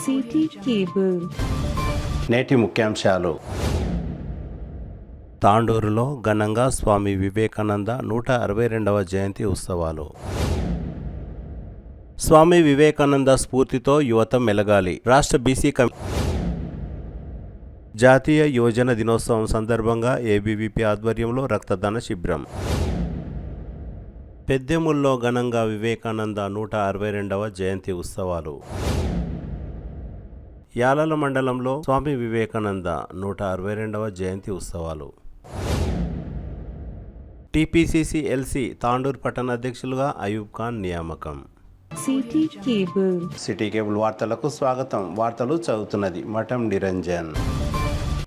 City cable. నేటి ముఖ్యాంశాలు. తాండూరులో ఘనంగా స్వామి వివేకానంద 162వ జయంతి ఉత్సవాలు. స్వామి వివేకానంద స్ఫూర్తితో యువత మెలగాలి. రాష్ట్ర బీసీ జాతీయ యువజన దినోత్సవం సందర్భంగా ఏబీవీపీ ఆధ్వర్యంలో రక్తదాన శిబిరం. పెద్దెముల్లో ఘనంగా వివేకానంద 162వ జయంతి ఉత్సవాలు. యాలల మండలంలో స్వామి వివేకానంద 162వ జయంతి ఉత్సవాలు. టీపీసీసీ ఎల్సీ తాండూరు పట్టణ అధ్యక్షులుగా అయూబ్ ఖాన్ నియామకం. సిటీ కేబుల్ వార్తలకు స్వాగతం. వార్తలు చదువుతున్నది మఠం నిరంజన్.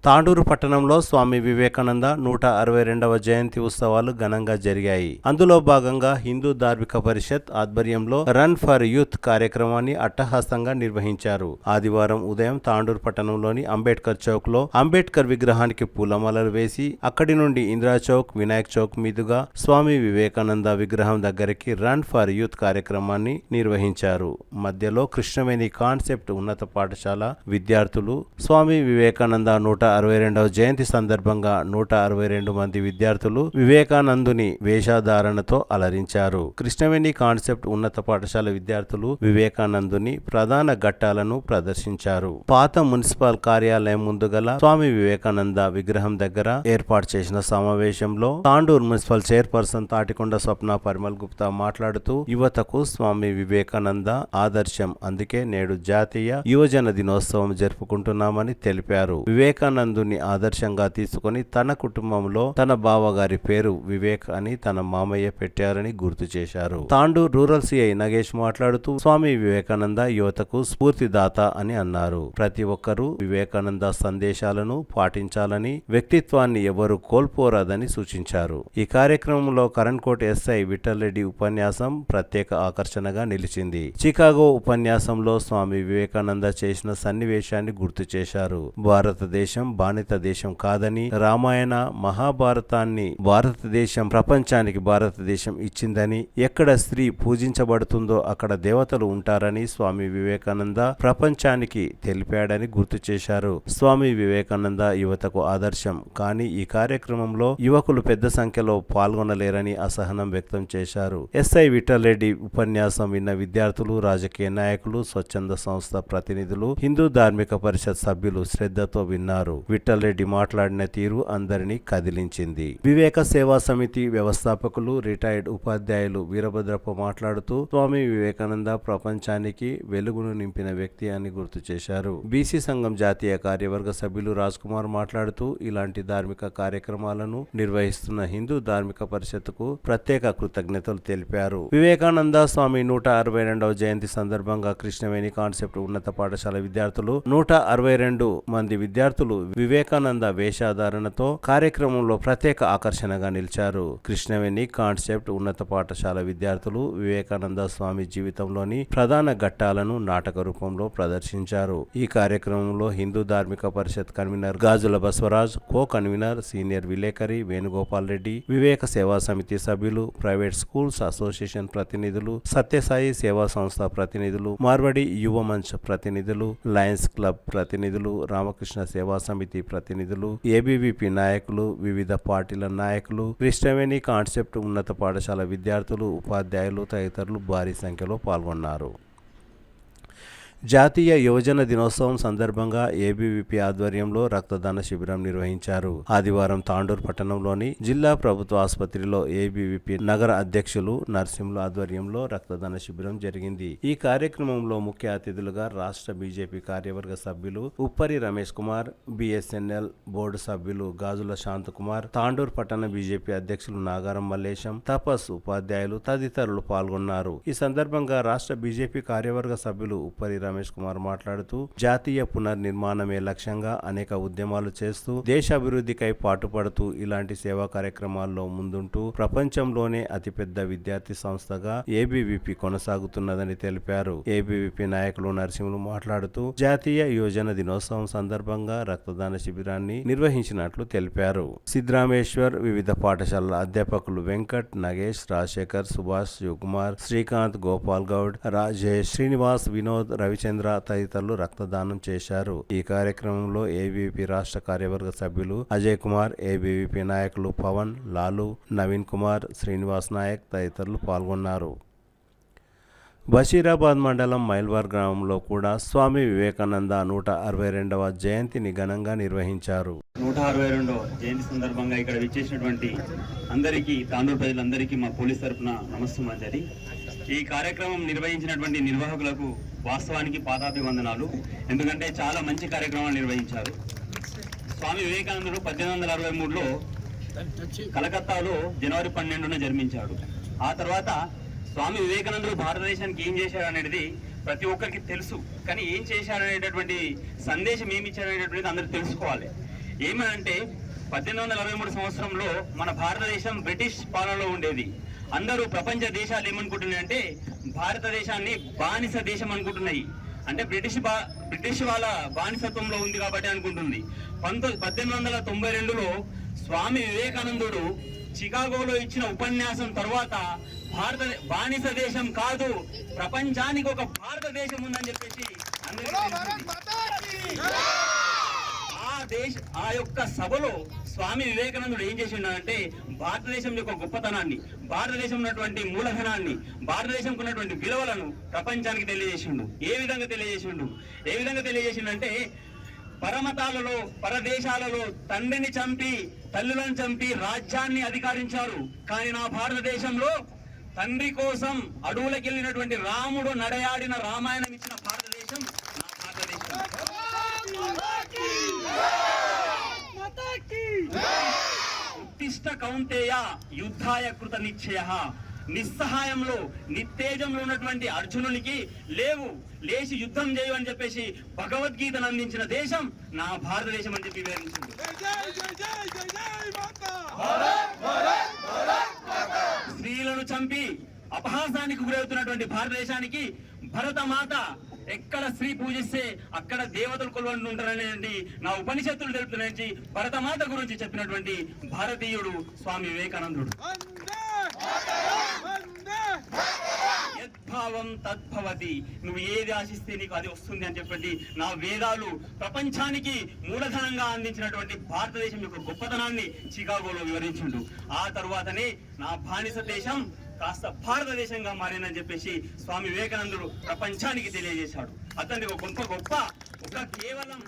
తాండూరు పట్టణంలో స్వామి వివేకానంద 162వ జయంతి ఉత్సవాలు ఘనంగా జరిగాయి. అందులో భాగంగా హిందూ ధార్మిక పరిషత్ ఆధ్వర్యంలో రన్ ఫర్ యూత్ కార్యక్రమాన్ని అట్టహాసంగా నిర్వహించారు. ఆదివారం ఉదయం తాండూరు పట్టణంలోని అంబేద్కర్ చౌక్ లో అంబేద్కర్ విగ్రహానికి పూలమాలలు వేసి అక్కడి నుండి ఇందిరా చౌక్, వినాయక్ చౌక్ మీదుగా స్వామి వివేకానంద విగ్రహం దగ్గరికి రన్ ఫర్ యూత్ కార్యక్రమాన్ని నిర్వహించారు. మధ్యలో కృష్ణవేణి కాన్సెప్ట్ ఉన్నత పాఠశాల విద్యార్థులు స్వామి వివేకానంద 162వ జయంతి సందర్భంగా 162 మంది విద్యార్థులు వివేకానందుని వేషధారణతో అలరించారు. కృష్ణవేణి కాన్సెప్ట్ ఉన్నత పాఠశాల విద్యార్థులు వివేకానందుని ప్రధాన ఘట్టాలను ప్రదర్శించారు. పాత మున్సిపల్ కార్యాలయం ముందు గల స్వామి వివేకానంద విగ్రహం దగ్గర ఏర్పాటు చేసిన సమావేశంలో తాండూరు మున్సిపల్ చైర్పర్సన్ తాటికొండ స్వప్న పరిమల్ గుప్తా మాట్లాడుతూ యువతకు స్వామి వివేకానంద ఆదర్శం, అందుకే నేడు జాతీయ యువజన దినోత్సవం జరుపుకుంటున్నామని తెలిపారు. వివేకానందుని ఆదర్శంగా తీసుకుని తన కుటుంబంలో తన బావగారి పేరు వివేక్ అని తన మామయ్య పెట్టారని గుర్తు చేశారు. తాండూరు రూరల్ సిఐ నగేష్ మాట్లాడుతూ స్వామి వివేకానంద యువతకు స్ఫూర్తిదాత అని అన్నారు. ప్రతి ఒక్కరూ వివేకానంద సందేశాలను పాటించాలని, వ్యక్తిత్వాన్ని ఎవరు కోల్పోరాదని సూచించారు. ఈ కార్యక్రమంలో కరణ్కోట్ ఎస్ఐ విఠల్ రెడ్డి ఉపన్యాసం ప్రత్యేక ఆకర్షణగా నిలిచింది. చికాగో ఉపన్యాసంలో స్వామి వివేకానంద చేసిన సన్నివేశాన్ని గుర్తు చేశారు. భారతదేశం బానిత దేశం కాదని, రామాయణ మహాభారతాన్ని ప్రపంచానికి భారతదేశం ఇచ్చిందని, ఎక్కడ స్త్రీ పూజించబడుతుందో అక్కడ దేవతలు ఉంటారని స్వామి వివేకానంద ప్రపంచానికి తెలిపాడని గుర్తు చేశారు. స్వామి వివేకానంద యువతకు ఆదర్శం, కానీ ఈ కార్యక్రమంలో యువకులు పెద్ద సంఖ్యలో పాల్గొనలేరని అసహనం వ్యక్తం చేశారు. ఎస్ఐ విఠల్ రెడ్డి ఉపన్యాసం విన్న విద్యార్థులు, రాజకీయ నాయకులు, స్వచ్ఛంద సంస్థ ప్రతినిధులు, హిందూ ధార్మిక పరిషత్ సభ్యులు శ్రద్ధతో విన్నారు. విఠల్ రెడ్డి మాట్లాడిన తీరు అందరినీ కదిలించింది. వివేక సేవా సమితి వ్యవస్థాపకులు, రిటైర్డ్ ఉపాధ్యాయులు వీరభద్రప్ప మాట్లాడుతూ స్వామి వివేకానంద ప్రపంచానికి వెలుగును నింపిన వ్యక్తి అని గుర్తు చేశారు. బీసీ సంఘం జాతీయ కార్యవర్గ సభ్యులు రాజ్ కుమార్ మాట్లాడుతూ ఇలాంటి ధార్మిక కార్యక్రమాలను నిర్వహిస్తున్న హిందూ ధార్మిక పరిషత్తుకు ప్రత్యేక కృతజ్ఞతలు తెలిపారు. వివేకానంద స్వామి 162వ జయంతి సందర్భంగా కృష్ణవేణి కాన్సెప్ట్ ఉన్నత పాఠశాల విద్యార్థులు 162 మంది విద్యార్థులు వివేకానంద వేషధారణతో కార్యక్రమంలో ప్రత్యేక ఆకర్షణగా నిలిచారు. కృష్ణవేణి కాన్సెప్ట్ ఉన్నత పాఠశాల విద్యార్థులు వివేకానంద స్వామి జీవితంలోని ప్రధాన ఘట్టాలను నాటక రూపంలో ప్రదర్శించారు. ఈ కార్యక్రమంలో హిందూ ధార్మిక పరిషత్ కన్వీనర్ గాజుల బసవరాజ్, కో కన్వీనర్ సీనియర్ విలేకరి వేణుగోపాల్ రెడ్డి, వివేక సేవా సమితి సభ్యులు, ప్రైవేట్ స్కూల్స్ అసోసియేషన్ ప్రతినిధులు, సత్యసాయి సేవా సంస్థ ప్రతినిధులు, మార్వడి యువ మంచ్ ప్రతినిధులు, లయన్స్ క్లబ్ ప్రతినిధులు, రామకృష్ణ సేవా సమితి ప్రతినిధులు, ఏబీవీపీ నాయకులు, వివిధ పార్టీల నాయకులు, కృష్ణవేణి కాన్సెప్ట్ ఉన్నత పాఠశాల విద్యార్థులు, ఉపాధ్యాయులు తదితరులు భారీ సంఖ్యలో పాల్గొన్నారు. జాతీయ యువజన దినోత్సవం సందర్భంగా ఏబీవీపీ ఆధ్వర్యంలో రక్తదాన శిబిరం నిర్వహించారు. ఆదివారం తాండూరు పట్టణంలోని జిల్లా ప్రభుత్వ ఆసుపత్రిలో ఏబీవీపీ నగర అధ్యక్షులు నర్సింహుల ఆధ్వర్యంలో రక్తదాన శిబిరం జరిగింది. ఈ కార్యక్రమంలో ముఖ్య అతిథులుగా రాష్ట్ర బీజేపీ కార్యవర్గ సభ్యులు ఉప్పరి రమేష్ కుమార్, బీఎస్ఎన్ఎల్ బోర్డు సభ్యులు గాజుల శాంతకుమార్, తాండూరు పట్టణ బీజేపీ అధ్యక్షులు నాగారం మల్లేశం, తపస్, ఉపాధ్యాయులు తదితరులు పాల్గొన్నారు. ఈ సందర్భంగా రాష్ట్ర బీజేపీ కార్యవర్గ సభ్యులు ఉప్పరి రమేష్ కుమార్ మాట్లాడుతూ జాతీయ పునర్నిర్మాణమే లక్ష్యంగా అనేక ఉద్యమాలు చేస్తూ దేశాభివృద్ధికై పాటుపడుతూ ఇలాంటి సేవా కార్యక్రమాల్లో ముందుంటూ ప్రపంచంలోనే అతిపెద్ద విద్యార్థి సంస్థగా ఏబీవీపీ కొనసాగుతున్నదని తెలిపారు. ఏబీవీపీ నాయకులు నరసింహులు మాట్లాడుతూ జాతీయ యువజన దినోత్సవం సందర్భంగా రక్తదాన శిబిరాన్ని నిర్వహించినట్లు తెలిపారు. సిద్ధరామేశ్వర్, వివిధ పాఠశాలల అధ్యాపకులు వెంకట్, నగేష్, రాజశేఖర్, సుభాష్, శివకుమార్, శ్రీకాంత్, గోపాల్ గౌడ్, రాజేష్, శ్రీనివాస్, వినోద్, రవిచంద్ర రవిచంద్ర తదితరులు రక్తదానం చేశారు. ఈ కార్యక్రమంలో ఏబీవీపీ రాష్ట్ర కార్యవర్గ సభ్యులు అజయ్ కుమార్, ఏబీవీపీ నాయకులు పవన్, లాలు, నవీన్ కుమార్, శ్రీనివాస్ నాయక్ తదితరులు పాల్గొన్నారు. బషీరాబాద్ మండలం మైల్వార్ గ్రామంలో కూడా స్వామి వివేకానంద 162వ జయంతిని ఘనంగా నిర్వహించారు. 162వ జయంతి సందర్భంగా ఇక్కడ విచ్చేసినటువంటి అందరికీ, తాండూరు ప్రజలందరికీ మా పోలీస్ తరఫున నమస్సుమంజరి. ఈ కార్యక్రమం నిర్వహించినటువంటి నిర్వాహకులకు వాస్తవానికి పాదాభివందనాలు. ఎందుకంటే చాలా మంచి కార్యక్రమాలు నిర్వహించారు. స్వామి వివేకానందుడు 1863లో కలకత్తాలో జనవరి 12న జన్మించాడు. ఆ తర్వాత స్వామి వివేకానందుడు భారతదేశానికి ఏం చేశాడు అనేది ప్రతి ఒక్కరికి తెలుసు. కానీ ఏం చేశాడు అనేటటువంటి సందేశం ఏమి ఇచ్చాడు అనేటువంటిది అందరూ తెలుసుకోవాలి. ఏమనంటే 1863 సంవత్సరంలో మన భారతదేశం బ్రిటిష్ పాలనలో ఉండేది. అందరూ ప్రపంచ దేశాలు ఏమనుకుంటున్నాయంటే భారతదేశాన్ని బానిస దేశం అనుకుంటున్నాయి. అంటే బ్రిటిష్ వాళ్ళ బానిసత్వంలో ఉంది కాబట్టి అనుకుంటుంది. 1892లో స్వామి వివేకానందుడు చికాగోలో ఇచ్చిన ఉపన్యాసం తర్వాత బానిస దేశం కాదు, ప్రపంచానికి ఒక భారతదేశం ఉందని చెప్పేసి ఆ యొక్క సభలో స్వామి వివేకానందుడు ఏం చేసి ఉన్నాడంటే భారతదేశం యొక్క గొప్పతనాన్ని, భారతదేశం ఉన్నటువంటి మూలధనాన్ని, భారతదేశంకు ఉన్నటువంటి విలువలను ప్రపంచానికి తెలియజేసిండు. ఏ విధంగా తెలియజేసిండంటే పరమతాలలో, పరదేశాలలో తండ్రిని చంపి, తల్లులను చంపి రాజ్యాన్ని అధికారించారు. కానీ నా భారతదేశంలో తండ్రి కోసం అడవులకు వెళ్ళినటువంటి రాముడు నడయాడిన రామాయణం ఇచ్చిన భారతదేశం నా భారతదేశం. ఉత్తిష్ట కౌంతేయ యుద్ధాయ కృత నిశ్చయః. నిస్సహాయంలో నిత్తేజంలో ఉన్నటువంటి అర్జునునికి లేచి యుద్ధం చేయు అని చెప్పేసి భగవద్గీతను అందించిన దేశం నా భారతదేశం అని చెప్పి వివరించింది. స్త్రీలను చంపి అపహాసానికి గురవుతున్నటువంటి భారతదేశానికి భరతమాత ఎక్కడ స్త్రీ పూజిస్తే అక్కడ దేవతలు కొలువని ఉంటారనేది నా ఉపనిషత్తులు తెలుపుతున్న భరతమాత గురించి చెప్పినటువంటి భారతీయుడు స్వామి వివేకానందుడు. యద్భావం తద్భవతి, నువ్వు ఏది ఆశిస్తే నీకు అది వస్తుంది అని చెప్పండి నా వేదాలు ప్రపంచానికి మూలధనంగా అందించినటువంటి భారతదేశం యొక్క గొప్పతనాన్ని చికాగోలో వివరించిండు. ఆ తర్వాతనే నా బానిస దేశం కాస్త భారతదేశంగా మారిందని చెప్పేసి స్వామి వివేకానందుడు ప్రపంచానికి తెలియజేశాడు. అతన్ని ఒక కేవలం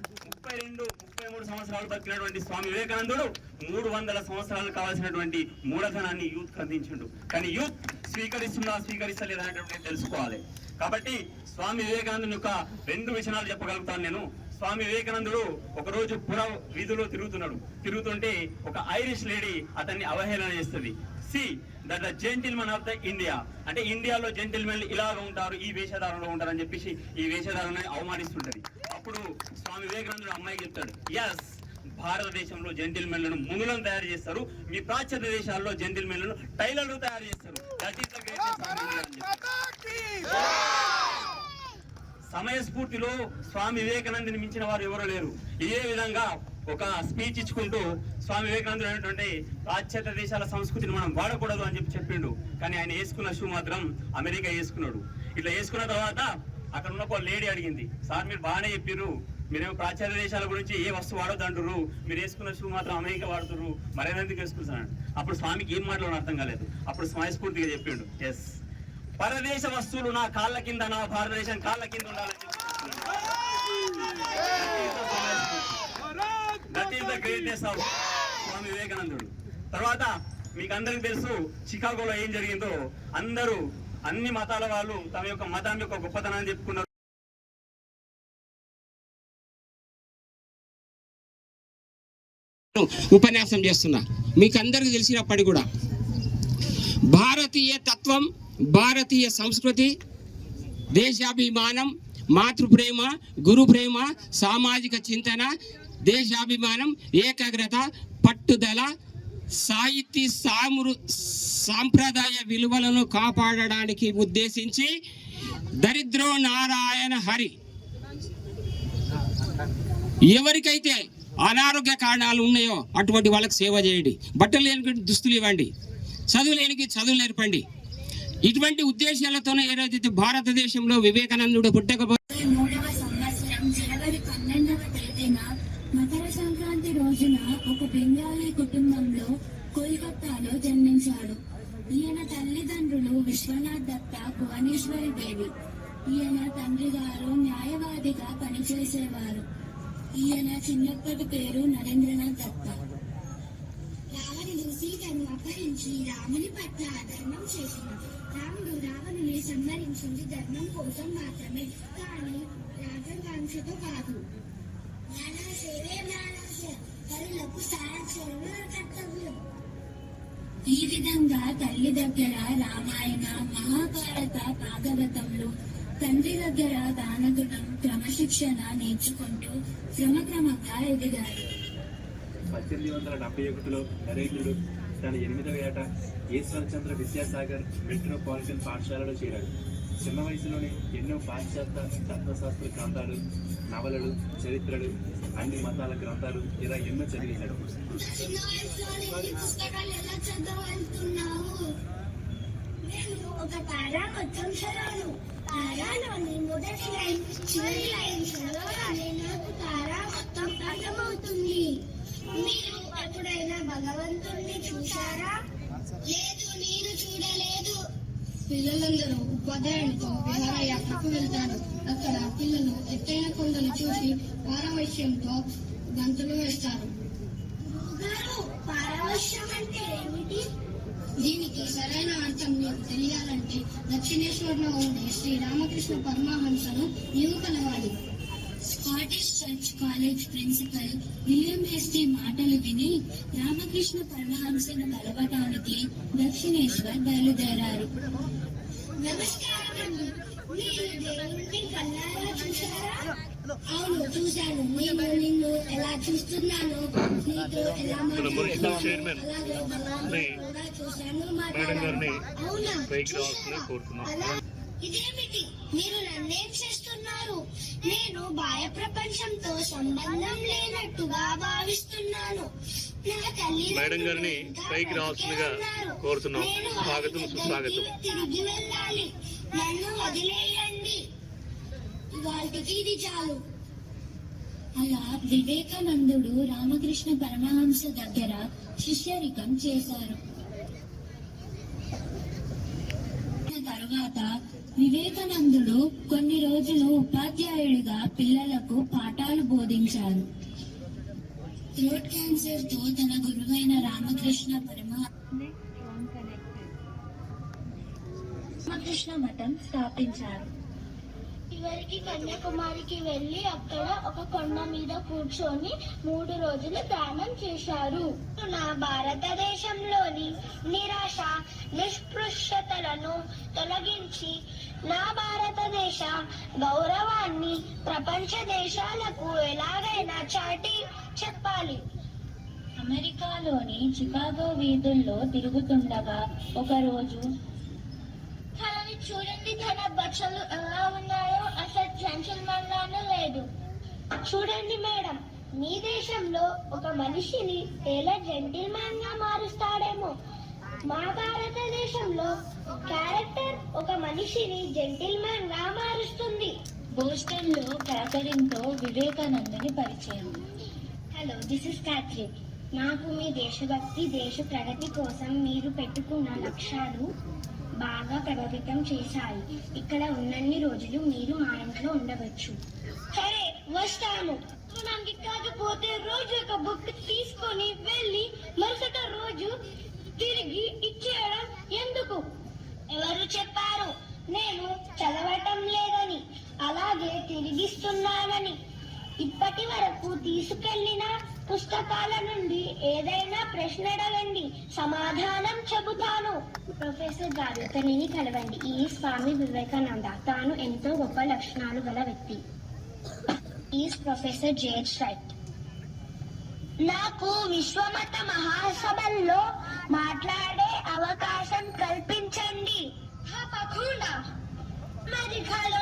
32-33 సంవత్సరాలు బతికినటువంటి స్వామి వివేకానందుడు 300 సంవత్సరాలు కావాల్సినటువంటి మూలధనాన్ని యూత్ అందించిండు. కానీ యూత్ స్వీకరిస్తలేదు అనేటువంటి తెలుసుకోవాలి. కాబట్టి స్వామి వివేకానందుని యొక్క 2 విషయాలు చెప్పగలుగుతాను నేను. స్వామి వివేకానందుడు ఒకరోజు పుర వీధిలో తిరుగుతుంటే ఒక ఐరిష్ లేడీ అతన్ని అవహేళన చేస్తుంది. That the gentlemen of the India, అంటే ఇండియాలో జెంటిల్మెన్ ఇలాగ ఉంటారు, ఈ వేషధారంలో ఉంటారు అని చెప్పేసి ఈ వేషధారాన్ని అవమానిస్తుంటది. అప్పుడు స్వామి వివేకానందుడు అమ్మాయికి చెప్తాడు, ఎస్, భారతదేశంలో జెంటిల్మెన్లను మునులను తయారు చేస్తారు, మీ పాశ్చాత్య దేశాల్లో జెంటిల్మెన్లను టైలర్లు తయారు చేస్తారు. That is the greatest. సమయస్ఫూర్తిలో స్వామి వివేకానందుని మించిన వారు ఎవరు లేరు. ఇదే విధంగా ఒక స్పీచ్ ఇచ్చుకుంటూ స్వామి వివేకానందుడు అనేటువంటి పాశ్చాత్య దేశాల సంస్కృతిని మనం వాడకూడదు అని చెప్పిండు. కానీ ఆయన వేసుకున్న షూ మాత్రం అమెరికా వేసుకున్నాడు. ఇట్లా వేసుకున్న తర్వాత అక్కడ ఉన్న ఒక లేడీ అడిగింది, సార్ మీరు బాగానే చెప్పారు, మీరేమో పాశ్చాత్య దేశాల గురించి ఏ వస్తువు వాడొద్దు అంటారు, మీరు వేసుకున్న షూ మాత్రం అమెరికా వాడుతున్నారు, మరేందుకు వేసుకుంటున్నాడు. అప్పుడు స్వామికి ఏం మాటలో అర్థం కాలేదు. అప్పుడు సమయస్ఫూర్తిగా చెప్పిండు, ఎస్, పరదేశ వస్తువులు నా కాళ్ళ కింద, నా భారతదేశం కాళ్ళ కింద ఉండాలని చెప్పి. That is the greatness of Swami వివేకానందుడు. తర్వాత మీకు అందరికి తెలుసు చికాగోలో ఏం జరిగిందో. అన్ని మతాల వాళ్ళు తమ యొక్క మతం యొక్క గొప్పతనాన్ని చెప్పుకున్నారు. ఉపన్యాసం చేస్తున్నా. మీకు అందరికి తెలిసినప్పటికీ కూడా భారతీయ తత్వం, భారతీయ సంస్కృతి, దేశాభిమానం, మాతృప్రేమ, గురు ప్రేమ, సామాజిక చింతన, దేశాభిమానం, ఏకాగ్రత, పట్టుదల, సాహితీ సాంప్రదాయ విలువలను కాపాడడానికి ఉద్దేశించి దరిద్రో నారాయణ హరి. ఎవరికైతే అనారోగ్య కారణాలు ఉన్నాయో అటువంటి వాళ్ళకి సేవ చేయండి, బట్టలు లేనికి దుస్తులు ఇవ్వండి, చదువు లేనికి చదువు నేర్పండి. ఇటువంటి ఉద్దేశాలతోనే ఏదైతే భారతదేశంలో వివేకానందుడు పుట్టకపోతే కుటుంబంలో కోల్కతాలో జన్మించాడు. ఈయన తల్లిదండ్రులు విశ్వనాథ్ దత్త, భువనేశ్వరి దేవి. ఈయన తండ్రి గారు న్యాయవాదిగా పనిచేసేవారు. ఈయన చిన్నప్పటి పేరు నరేంద్రనాథ్ దత్త. రావణుడు సీతను అపహరించి రాముని పట్ల అధర్మం చేసినాడు. రాముడు రావణుని సంహరించింది ధర్మం కోసం మాత్రమే, కానీ రాజవంశతో కాదు. పరులకు సాయం చేయడం కర్తవ్యం. ఈ విధంగా తల్లి దగ్గర రామాయణ, మహాభారత, భాగవతంలో, తండ్రి దగ్గర దానగుణం, క్రమశిక్షణ నేర్చుకుంటూ క్రమక్రమంగా ఎదిగారు. 1871లో నరేంద్రుడు తన 8వ ఏట ఈశ్వరచంద్ర విద్యాసాగర్ మెట్రోపాలిటన్ పాఠశాలలో చేరాడు. చిన్న వయసులోనే ఎన్నో పాశ్చాత్య తత్వశాస్త్ర గ్రంథాలు, నవలలు, చరిత్రలు, అన్ని మతాల గ్రంథాలు ఇలా ఎన్నో చదివేశాడు. ఒక పారా మొత్తం చదవను. పారాలోని మొదటి లైన్, చివరి లైన్ చదవగానే నాకు పారా మొత్తం అర్థమవుతుంది. మీరు ఎప్పుడైనా భగవంతుణ్ణి చూశారా? లేదు, నేను చూడలేదు. పిల్లలందరూ ఉపాధ్యాయునితో విహారయాత్రకు వెళ్తారు. అక్కడ పిల్లలు ఎత్తైన కొండలు చూసి పారవశ్యంతో గంతులు వేస్తారు. పారవశ్యం అంటే ఏమిటి? దీనికి సరైన అర్థం మీకు తెలియాలంటే దక్షిణేశ్వర్లో ఉండే శ్రీ రామకృష్ణ పరమహంసను నీవు కలవాలి. Scottish church college principal William Hastie మాటలు విని రామకృష్ణ పరమహంసను కలవటానికి దక్షిణేశ్వర్ బయలుదేరారు. నమస్కారం అండి, మీరు దేవుణ్ణి కళ్ళారా చూశారా? అవును, చూశాను. నేను నిన్ను ఎలా చూస్తున్నాను, నీతో ఎలా మాట్లాడుతున్నాను, అలాగే భగవాన్ని కూడా చూశాను, మాట్లాడాను. అవునా? ఇదేమిటి, మీరు నన్నేం చేస్తున్నారు? నేను బాహ్య ప్రపంచంతో సంబంధం లేనట్టుగా భావిస్తున్నాను. నా తల్లిదండ్రులు తిరిగి వెళ్ళాలి. నన్ను వదిలేయండి. వాళ్ళకి ఇది చాలు. అలా వివేకానందుడు రామకృష్ణ పరమహంస దగ్గర శిష్యరికం చేశారు. తరువాత వివేకానందుడు కొన్ని రోజులు ఉపాధ్యాయుడిగా పిల్లలకు పాఠాలు బోధించారు. థ్రోట్ క్యాన్సర్ తో తన గురువైన రామకృష్ణ మఠం స్థాపించారు. చివరికి కన్యాకుమారికి వెళ్లి అక్కడ ఒక కొండ మీద కూర్చొని 3 రోజులు ధ్యానం చేశారు. నా భారతదేశంలోని నిరాశ, నిస్పృశ్యతలను తొలగించి నా భారతదేశ గౌరవాన్ని ప్రపంచ దేశాలకు ఎలాగైనా చాటి చెప్పాలి. అమెరికాలోని చికాగో వీధుల్లో తిరుగుతుండగా ఒకరోజు తనని చూడండి, తన బట్టలు ఎలా ఉన్నాయో, అసలు జెంటిల్మన్ లానే లేదు. చూడండి మేడం, మీ దేశంలో ఒక మనిషిని ఎలా జెంటిల్మన్ గా మారుస్తాడేమో, మా భారతదేశంలో క్యారెక్టర్ ఒక మనిషిని జెంటిల్మన్ గా మారుస్తుంది. బోస్టన్ లో క్యాథరిన్ తో వివేకానందని పరిచయం. Hello, this is Catherine. నాకు మీ దేశభక్తి, దేశ ప్రగతి కోసం మీరు పెట్టుకున్న లక్ష్యాలు బాగా ప్రభావితం చేశాయి. ఇక్కడ ఉన్నన్ని రోజులు మీరు మా ఇంట్లో ఉండవచ్చు. సరే, వస్తాను. నాకు కాకపోతే రోజు ఒక బుక్ తీసుకొని వెళ్ళి మరుసటి రోజు తిరిగి ఇచ్చేయడం ఎందుకు? ఎవరు చెప్పారు నేను చదవటం లేదని, అలాగే తిరిగిస్తున్నానని? ఇప్పటి వరకు తీసుకెళ్లిన పుస్తకాల నుండి ఏదైనా ప్రశ్న అడగండి, సమాధానం చెబుతాను. ప్రొఫెసర్ గారు, తనని కలవండి. ఈ స్వామి వివేకానంద. తాను ఎంతో గొప్ప లక్షణాలు గల వ్యక్తి. ఈజ్ ప్రొఫెసర్ జేజ్ రైట్. నాకు విశ్వమత మహాసభల్లో మాట్లాడే అవకాశం కల్పించండి. తప్పకుండా. అమెరికాలో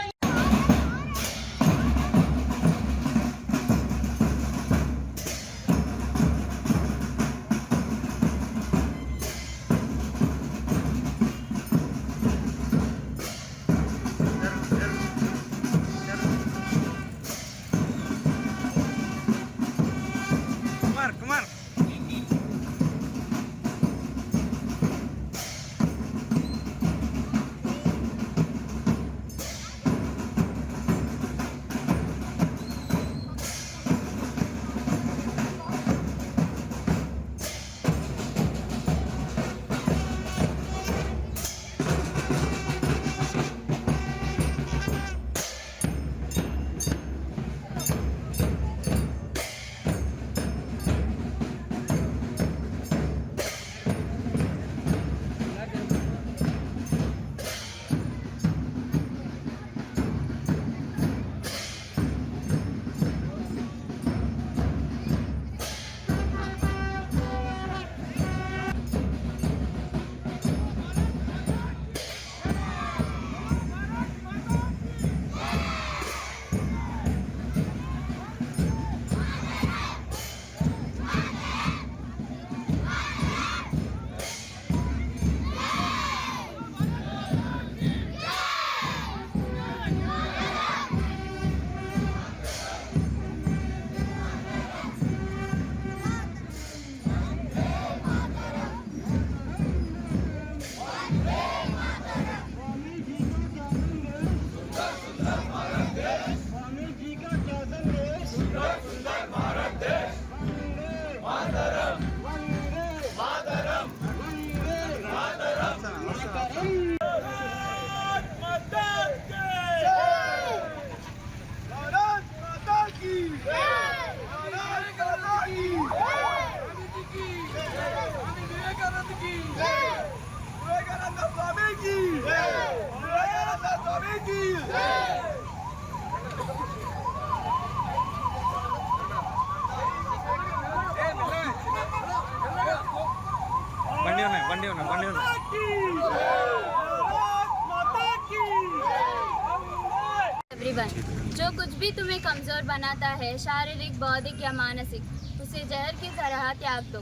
एवरीवन, जो कुछ भी तुम्हें कमज़ोर बनाता है, शारीरिक, बौद्धिक या मानसिक, उसे जहर की तरह त्याग दो.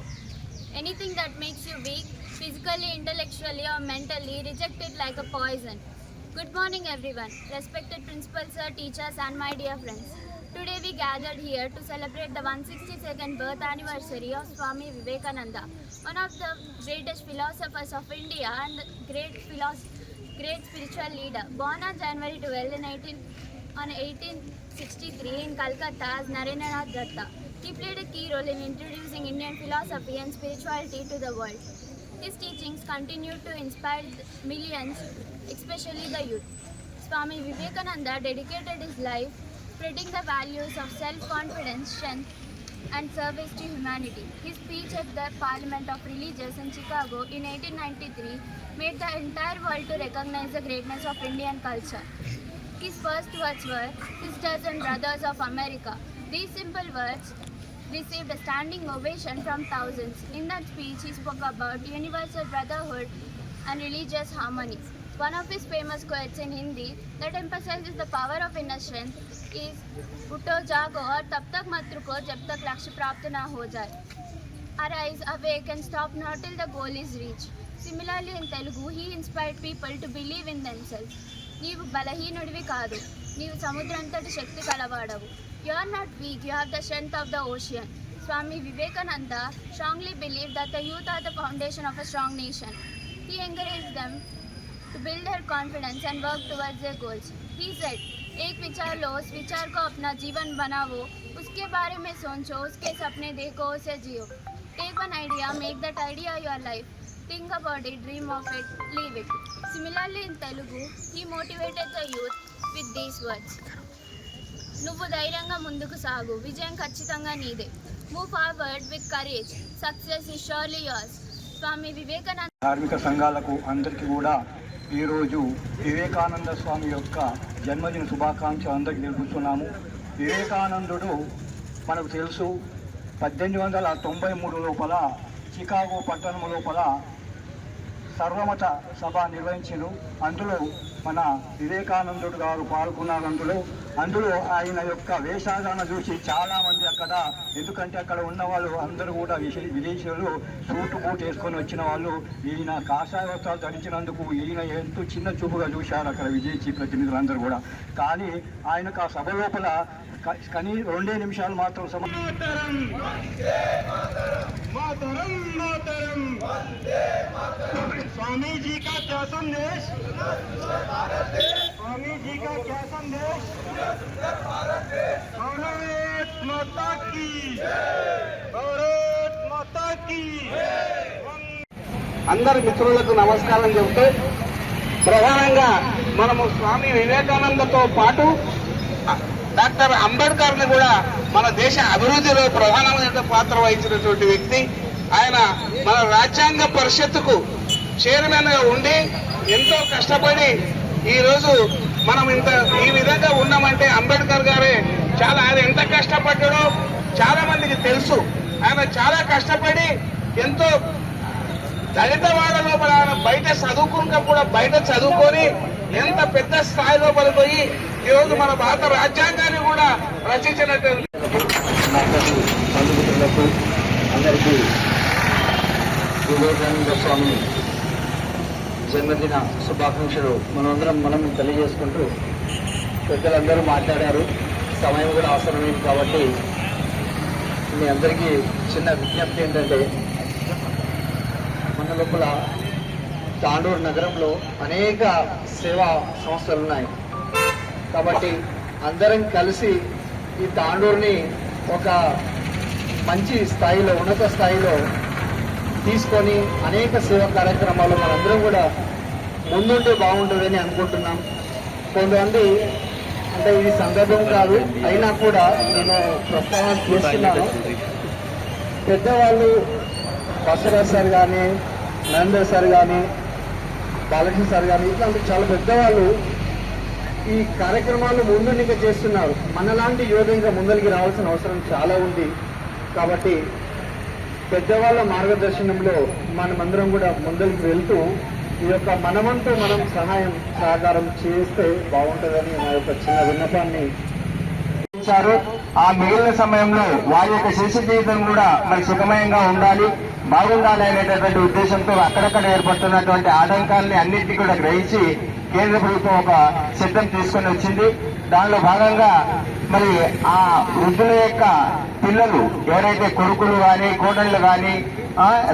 Anything that makes you weak, physically, intellectually or mentally, reject it like a poison. Good morning everyone, respected principal sir, teachers and my dear friends. Today we gathered here to celebrate the 162nd birth anniversary of Swami Vivekananda, one of the greatest philosophers of India and great spiritual leader. Born on January 12 in 1863 in Calcutta as Narendranath Datta, he played a key role in introducing Indian philosophy and spirituality to the world. His teachings continue to inspire millions, especially the youth. Swami Vivekananda dedicated his life spreading the values of self-confidence, strength and service to humanity. His speech at the Parliament of Religions in Chicago in 1893 made the entire world to recognize the greatness of Indian culture. His first words were, "Sisters and brothers of America." These simple words received a standing ovation from thousands. In that speech, he spoke about universal brotherhood and religious harmony. One of his famous quotes in Hindi that emphasizes the power of inner strength is, "उठो जागो और तब तक मत रुको जब तक लक्ष्य प्राप्त ना हो जाए." Arise, awake and stop not till the goal is reached. Similarly in Telugu, he inspired people to believe in themselves. నీవు బలహీనుడివి కాదు, నీవు సముద్రంతటి శక్తి కలవాడవు. You are not weak, you have the strength of the ocean. Swami Vivekananda strongly believed that the youth are the foundation of a strong nation. He encouraged them to build their confidence and work towards their goals. He said, "एक विचार लो, उस विचार को अपना जीवन बनाओ, उसके बारे में सोचो, उसके सपने देखो, उसे जियो. Take one idea, make that idea your life. Think about it, dream of it, live it." Similarly in Telugu, he motivated the youth with these words. నువ్వు ధైర్యంగా ముందుకు సాగు, విజయం ఖచ్చితంగా నీదే. Move forward with courage, success is surely yours. Swami Vivekananda ధార్మిక సంఘాలకు అందరికీ కూడా ఈరోజు వివేకానంద స్వామి యొక్క జన్మదిన శుభాకాంక్షలు అందరికీ తెలుపుతున్నాము. వివేకానందుడు మనకు తెలుసు 1893 లోపల చికాగో పట్టణం లోపల సర్వమత సభ నిర్వహించారు. అందులో మన వివేకానందుడు గారు పాల్గొన్నారు. అందులో ఆయన యొక్క వేషాధారణ చూసి చాలామంది అక్కడ, ఎందుకంటే అక్కడ ఉన్న వాళ్ళు అందరూ కూడా విదేశీయులు సూటు బూట్ వేసుకొని వచ్చిన వాళ్ళు ఈయన కాషాయ వస్త్రాలు ధరించినందుకు ఈయన ఎంతో చిన్న చూపుగా చూశారు అక్కడ విదేశీ ప్రతినిధులందరూ కూడా. కానీ ఆయనకు ఆ సభ లోపల కానీ 2 నిమిషాలు మాత్రం स्वामी जी का क्या संदेश, स्वामी जी का क्या संदेश, भारत माता की, भारत माता की. అందరి మిత్రులకు నమస్కారం చెబుతూ, ప్రధానంగా మనము స్వామి వివేకానందతో పాటు డాక్టర్ అంబేద్కర్ ని కూడా మన దేశ అభివృద్ధిలో ప్రధానమైన పాత్ర వహించినటువంటి వ్యక్తి. ఆయన మన రాజ్యాంగ పరిషత్తుకు చైర్మన్ గా ఉండి ఎంతో కష్టపడి ఈరోజు మనం ఈ విధంగా ఉన్నామంటే అంబేద్కర్ గారే ఆయన ఎంత కష్టపడ్డాడో చాలా మందికి తెలుసు. ఆయన చాలా కష్టపడి ఎంతో దళిత వాళ్ళ లోపల ఆయన బయట చదువుకున్న కూడా బయట చదువుకొని ఎంత పెద్ద స్థాయిలో పడిపోయి ఈరోజు మన భారత రాజ్యాంగాన్ని కూడా రచించినట్టు. అందరికీ వివేకానంద స్వామి జన్మదిన శుభాకాంక్షలు మనం తెలియజేసుకుంటూ, పెద్దలందరూ మాట్లాడారు, సమయం కూడా అవసరమైంది కాబట్టి మీ అందరికీ చిన్న విజ్ఞప్తి ఏంటంటే, మన లోపల తాండూరు నగరంలో అనేక సేవా సంస్థలు ఉన్నాయి. కాబట్టి అందరం కలిసి ఈ తాండూరుని ఒక మంచి స్థాయిలో, ఉన్నత స్థాయిలో తీసుకొని అనేక సేవా కార్యక్రమాలు మనందరం కూడా ముందుంటే బాగుంటుందని అనుకుంటున్నాం. కొంతమంది అంటే ఇది సందర్భం కాదు అయినా కూడా నేను ప్రస్తావన చేస్తున్నాను. పెద్దవాళ్ళు బసవరాజ్ సార్ కానీ, నరేంద్ర సార్ కానీ, బాలకృష్ణ సార్ కానీ, ఇట్లాంటి చాలా పెద్దవాళ్ళు ఈ కార్యక్రమాలు ముందునిక చేస్తున్నారు. మనలాంటి యువత ఇంకా ముందరికి రావాల్సిన అవసరం చాలా ఉంది. కాబట్టి పెద్దవాళ్ళ మార్గదర్శనంలో మనమందరం కూడా ముందరికి వెళ్తూ ఈ యొక్క మనమంతా మనం సహాయం సహకారం చేస్తే బాగుంటుందని నా యొక్క చిన్న విన్నపాన్ని ఇచ్చారు. ఆ మిగిలిన సమయంలో వారి యొక్క శిష్య జీవితం కూడా మరి సుఖమయంగా ఉండాలి, బాగుండాలి అనేటటువంటి ఉద్దేశంతో అక్కడక్కడ ఏర్పడుతున్నటువంటి ఆటంకాలని అన్నింటినీ కూడా గ్రహించి కేంద్ర ప్రభుత్వం ఒక చట్టం తీసుకొని వచ్చింది. దానిలో భాగంగా మరి ఆ వృద్ధుల యొక్క పిల్లలు ఎవరైతే కొడుకులు కానీ కోడళ్ళు కానీ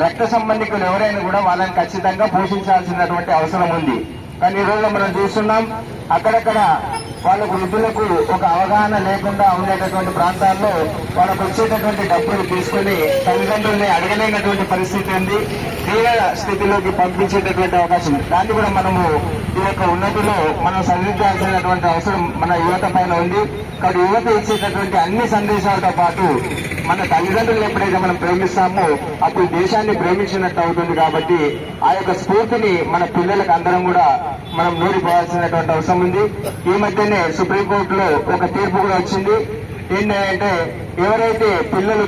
రక్త సంబంధికులు ఎవరైనా కూడా వాళ్ళని ఖచ్చితంగా పోషించాల్సినటువంటి అవసరం ఉంది. కానీ ఈ రోజుల్లో మనం చూస్తున్నాం అక్కడక్కడ వాళ్ళకు వృద్ధులకు ఒక అవగాహన లేకుండా ఉండేటటువంటి ప్రాంతాల్లో వాళ్ళకు వచ్చేటటువంటి డబ్బులు తీసుకుని తల్లిదండ్రుల్ని అడగలేనటువంటి పరిస్థితి ఉంది. తీవ్ర స్థితిలోకి పంపించేటటువంటి అవకాశం ఉంది. దాన్ని కూడా మనము ఈ యొక్క ఉన్నతిలో మనం సరిదిద్దాల్సినటువంటి అవసరం మన యువత పైన ఉంది. కాబట్టి యువత ఇచ్చేటటువంటి అన్ని సందేశాలతో పాటు మన తల్లిదండ్రులు ఎప్పుడైతే మనం ప్రేమిస్తామో అప్పుడు దేశాన్ని ప్రేమించినట్టు అవుతుంది. కాబట్టి ఆ యొక్క స్ఫూర్తిని మన పిల్లలకు అందరం కూడా మనం నూరిపోవాల్సినటువంటి అవసరం ఉంది. ఈ మధ్యనే సుప్రీంకోర్టులో ఒక తీర్పు కూడా వచ్చింది. ఏంటంటే ఎవరైతే పిల్లలు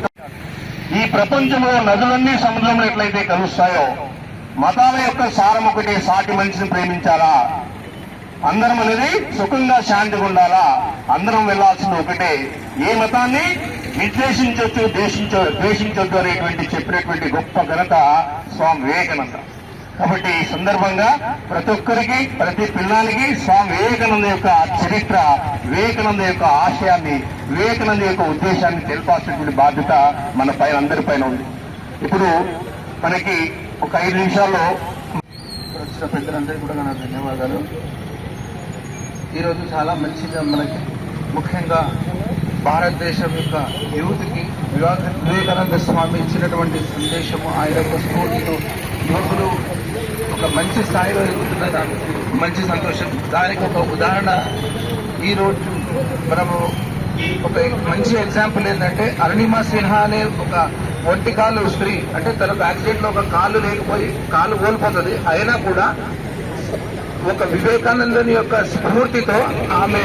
ఈ ప్రపంచంలో నదులన్నీ సముద్రంలో ఎట్లయితే కలుస్తాయో మతాల యొక్క సారం ఒకటే, సాటి మనిషిని ప్రేమించాలా, అందరం అనేది సుఖంగా శాంతిగా ఉండాలా, అందరం వెళ్లాల్సింది ఒకటే, ఏ మతాన్ని విద్వేషించొచ్చు ద్వేషించొద్దు అనేటువంటి చెప్పినటువంటి గొప్ప ఘనత స్వామి వివేకానంద. కాబట్టి ఈ సందర్భంగా ప్రతి ఒక్కరికి ప్రతి పిల్లానికి స్వామి వివేకానంద యొక్క చరిత్ర, వివేకానంద యొక్క ఆశయాన్ని, వివేకానంద యొక్క ఉద్దేశాన్ని తెలిపాల్సినటువంటి బాధ్యత మన పైన అందరి పైన ఉంది. ఇప్పుడు మనకి ఒక 5 నిమిషాల్లో వచ్చిన పెద్దలందరికీ కూడా నా ధన్యవాదాలు. ఈరోజు చాలా మంచిగా మనకి ముఖ్యంగా భారతదేశం యొక్క యూత్కి వివేకానంద స్వామి ఇచ్చినటువంటి సందేశము, ఆయన యొక్క స్ఫూర్తితో యువకులు ఒక మంచి స్థాయిలో ఎదుగుతున్నారు. మంచి సంతోషం. దానికి ఒక ఉదాహరణ ఈరోజు మనము ఒక మంచి ఎగ్జాంపుల్ ఏంటంటే అరుణిమా సిన్హా అనే ఒక ఒంటి కాలు స్త్రీ, అంటే తనకు యాక్సిడెంట్ లో ఒక కాలు లేకపోయి కాలు కోల్పోతుంది, అయినా కూడా ఒక వివేకానందని యొక్క స్ఫూర్తితో ఆమె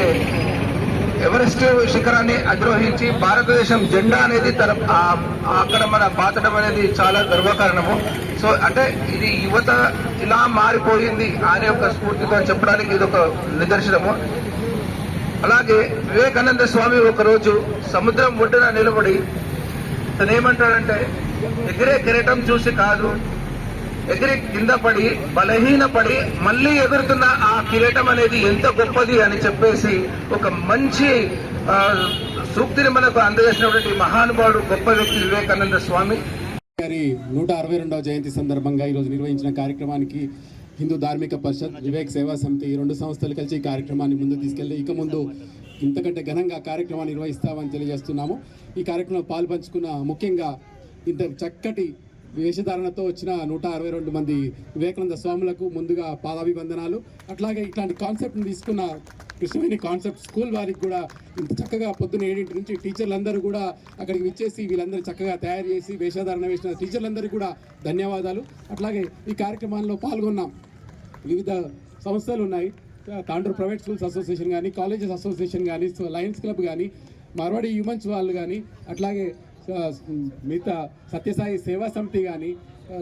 ఎవరెస్ట్ శిఖరాన్ని అధిరోహించి భారతదేశం జెండా అనేది అక్కడ మన పాతడం అనేది చాలా గర్వకారణము. సో అంటే ఇది యువత ఇలా మారిపోయింది ఆయన యొక్క స్ఫూర్తితో చెప్పడానికి ఇది ఒక నిదర్శనము. అలాగే వివేకానంద స్వామి ఒకరోజు సముద్రం ఒడ్డున నిలబడి తనేమంటాడంటే, ఎగిరే కిరీటం చూసి కాదు, ఎగిరి కింద పడి బలహీనపడి మళ్ళీ ఎగురుతున్న ఆ కిరీటం అనేది ఎంత గొప్పది అని చెప్పేసి ఒక మంచి సూక్తిని మనకు అందజేసినటువంటి మహానుభావుడు, గొప్ప వ్యక్తి వివేకానంద స్వామి గారి 162వ జయంతి సందర్భంగా ఈరోజు నిర్వహించిన కార్యక్రమానికి హిందూ ధార్మిక పరిషత్, వివేక్ సేవా సమితి 2 సంస్థలు కలిసి ఈ కార్యక్రమాన్ని ముందు తీసుకెళ్లి ఇక ముందు ఇంతకంటే ఘనంగా కార్యక్రమాన్ని నిర్వహిస్తామని తెలియజేస్తున్నాము. ఈ కార్యక్రమంలో పాల్పంచుకున్న ముఖ్యంగా ఇంత చక్కటి వేషధారణతో వచ్చిన 162 మంది వివేకానంద స్వాములకు ముందుగా పాదాభివందనాలు. అట్లాగే ఇట్లాంటి కాన్సెప్ట్ని తీసుకున్న కృష్ణవేణి కాన్సెప్ట్ స్కూల్ వారికి కూడా ఇంత చక్కగా పొద్దున్న 7 నుంచి టీచర్లందరూ కూడా అక్కడికి విచ్చేసి వీళ్ళందరూ చక్కగా తయారు చేసి వేషధారణ వేసిన టీచర్లందరికీ కూడా ధన్యవాదాలు. అట్లాగే ఈ కార్యక్రమాల్లో పాల్గొన్నాం వివిధ సంస్థలు ఉన్నాయి. తాండూరు ప్రైవేట్ స్కూల్స్ అసోసియేషన్ కానీ, కాలేజెస్ అసోసియేషన్ కానీ, లయన్స్ క్లబ్ కానీ, మార్వాడి హ్యూమన్స్ వాళ్ళు కానీ, అట్లాగే మిగతా సత్యసాయి సేవా సమితి కానీ,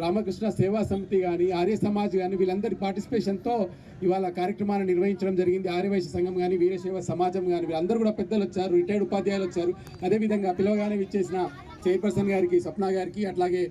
రామకృష్ణ సేవా సమితి కానీ, ఆర్య సమాజ్ కానీ, వీళ్ళందరి పార్టిసిపేషన్తో ఇవాళ కార్యక్రమాన్ని నిర్వహించడం జరిగింది. ఆర్యవైశ్య సంఘం కానీ, వీరశైవ సమాజం కానీ, వీళ్ళందరూ కూడా పెద్దలు వచ్చారు, రిటైర్డ్ ఉపాధ్యాయులు వచ్చారు. అదేవిధంగా పిలవగానే విచ్చేసిన చైర్పర్సన్ గారికి, స్వప్న గారికి, అట్లాగే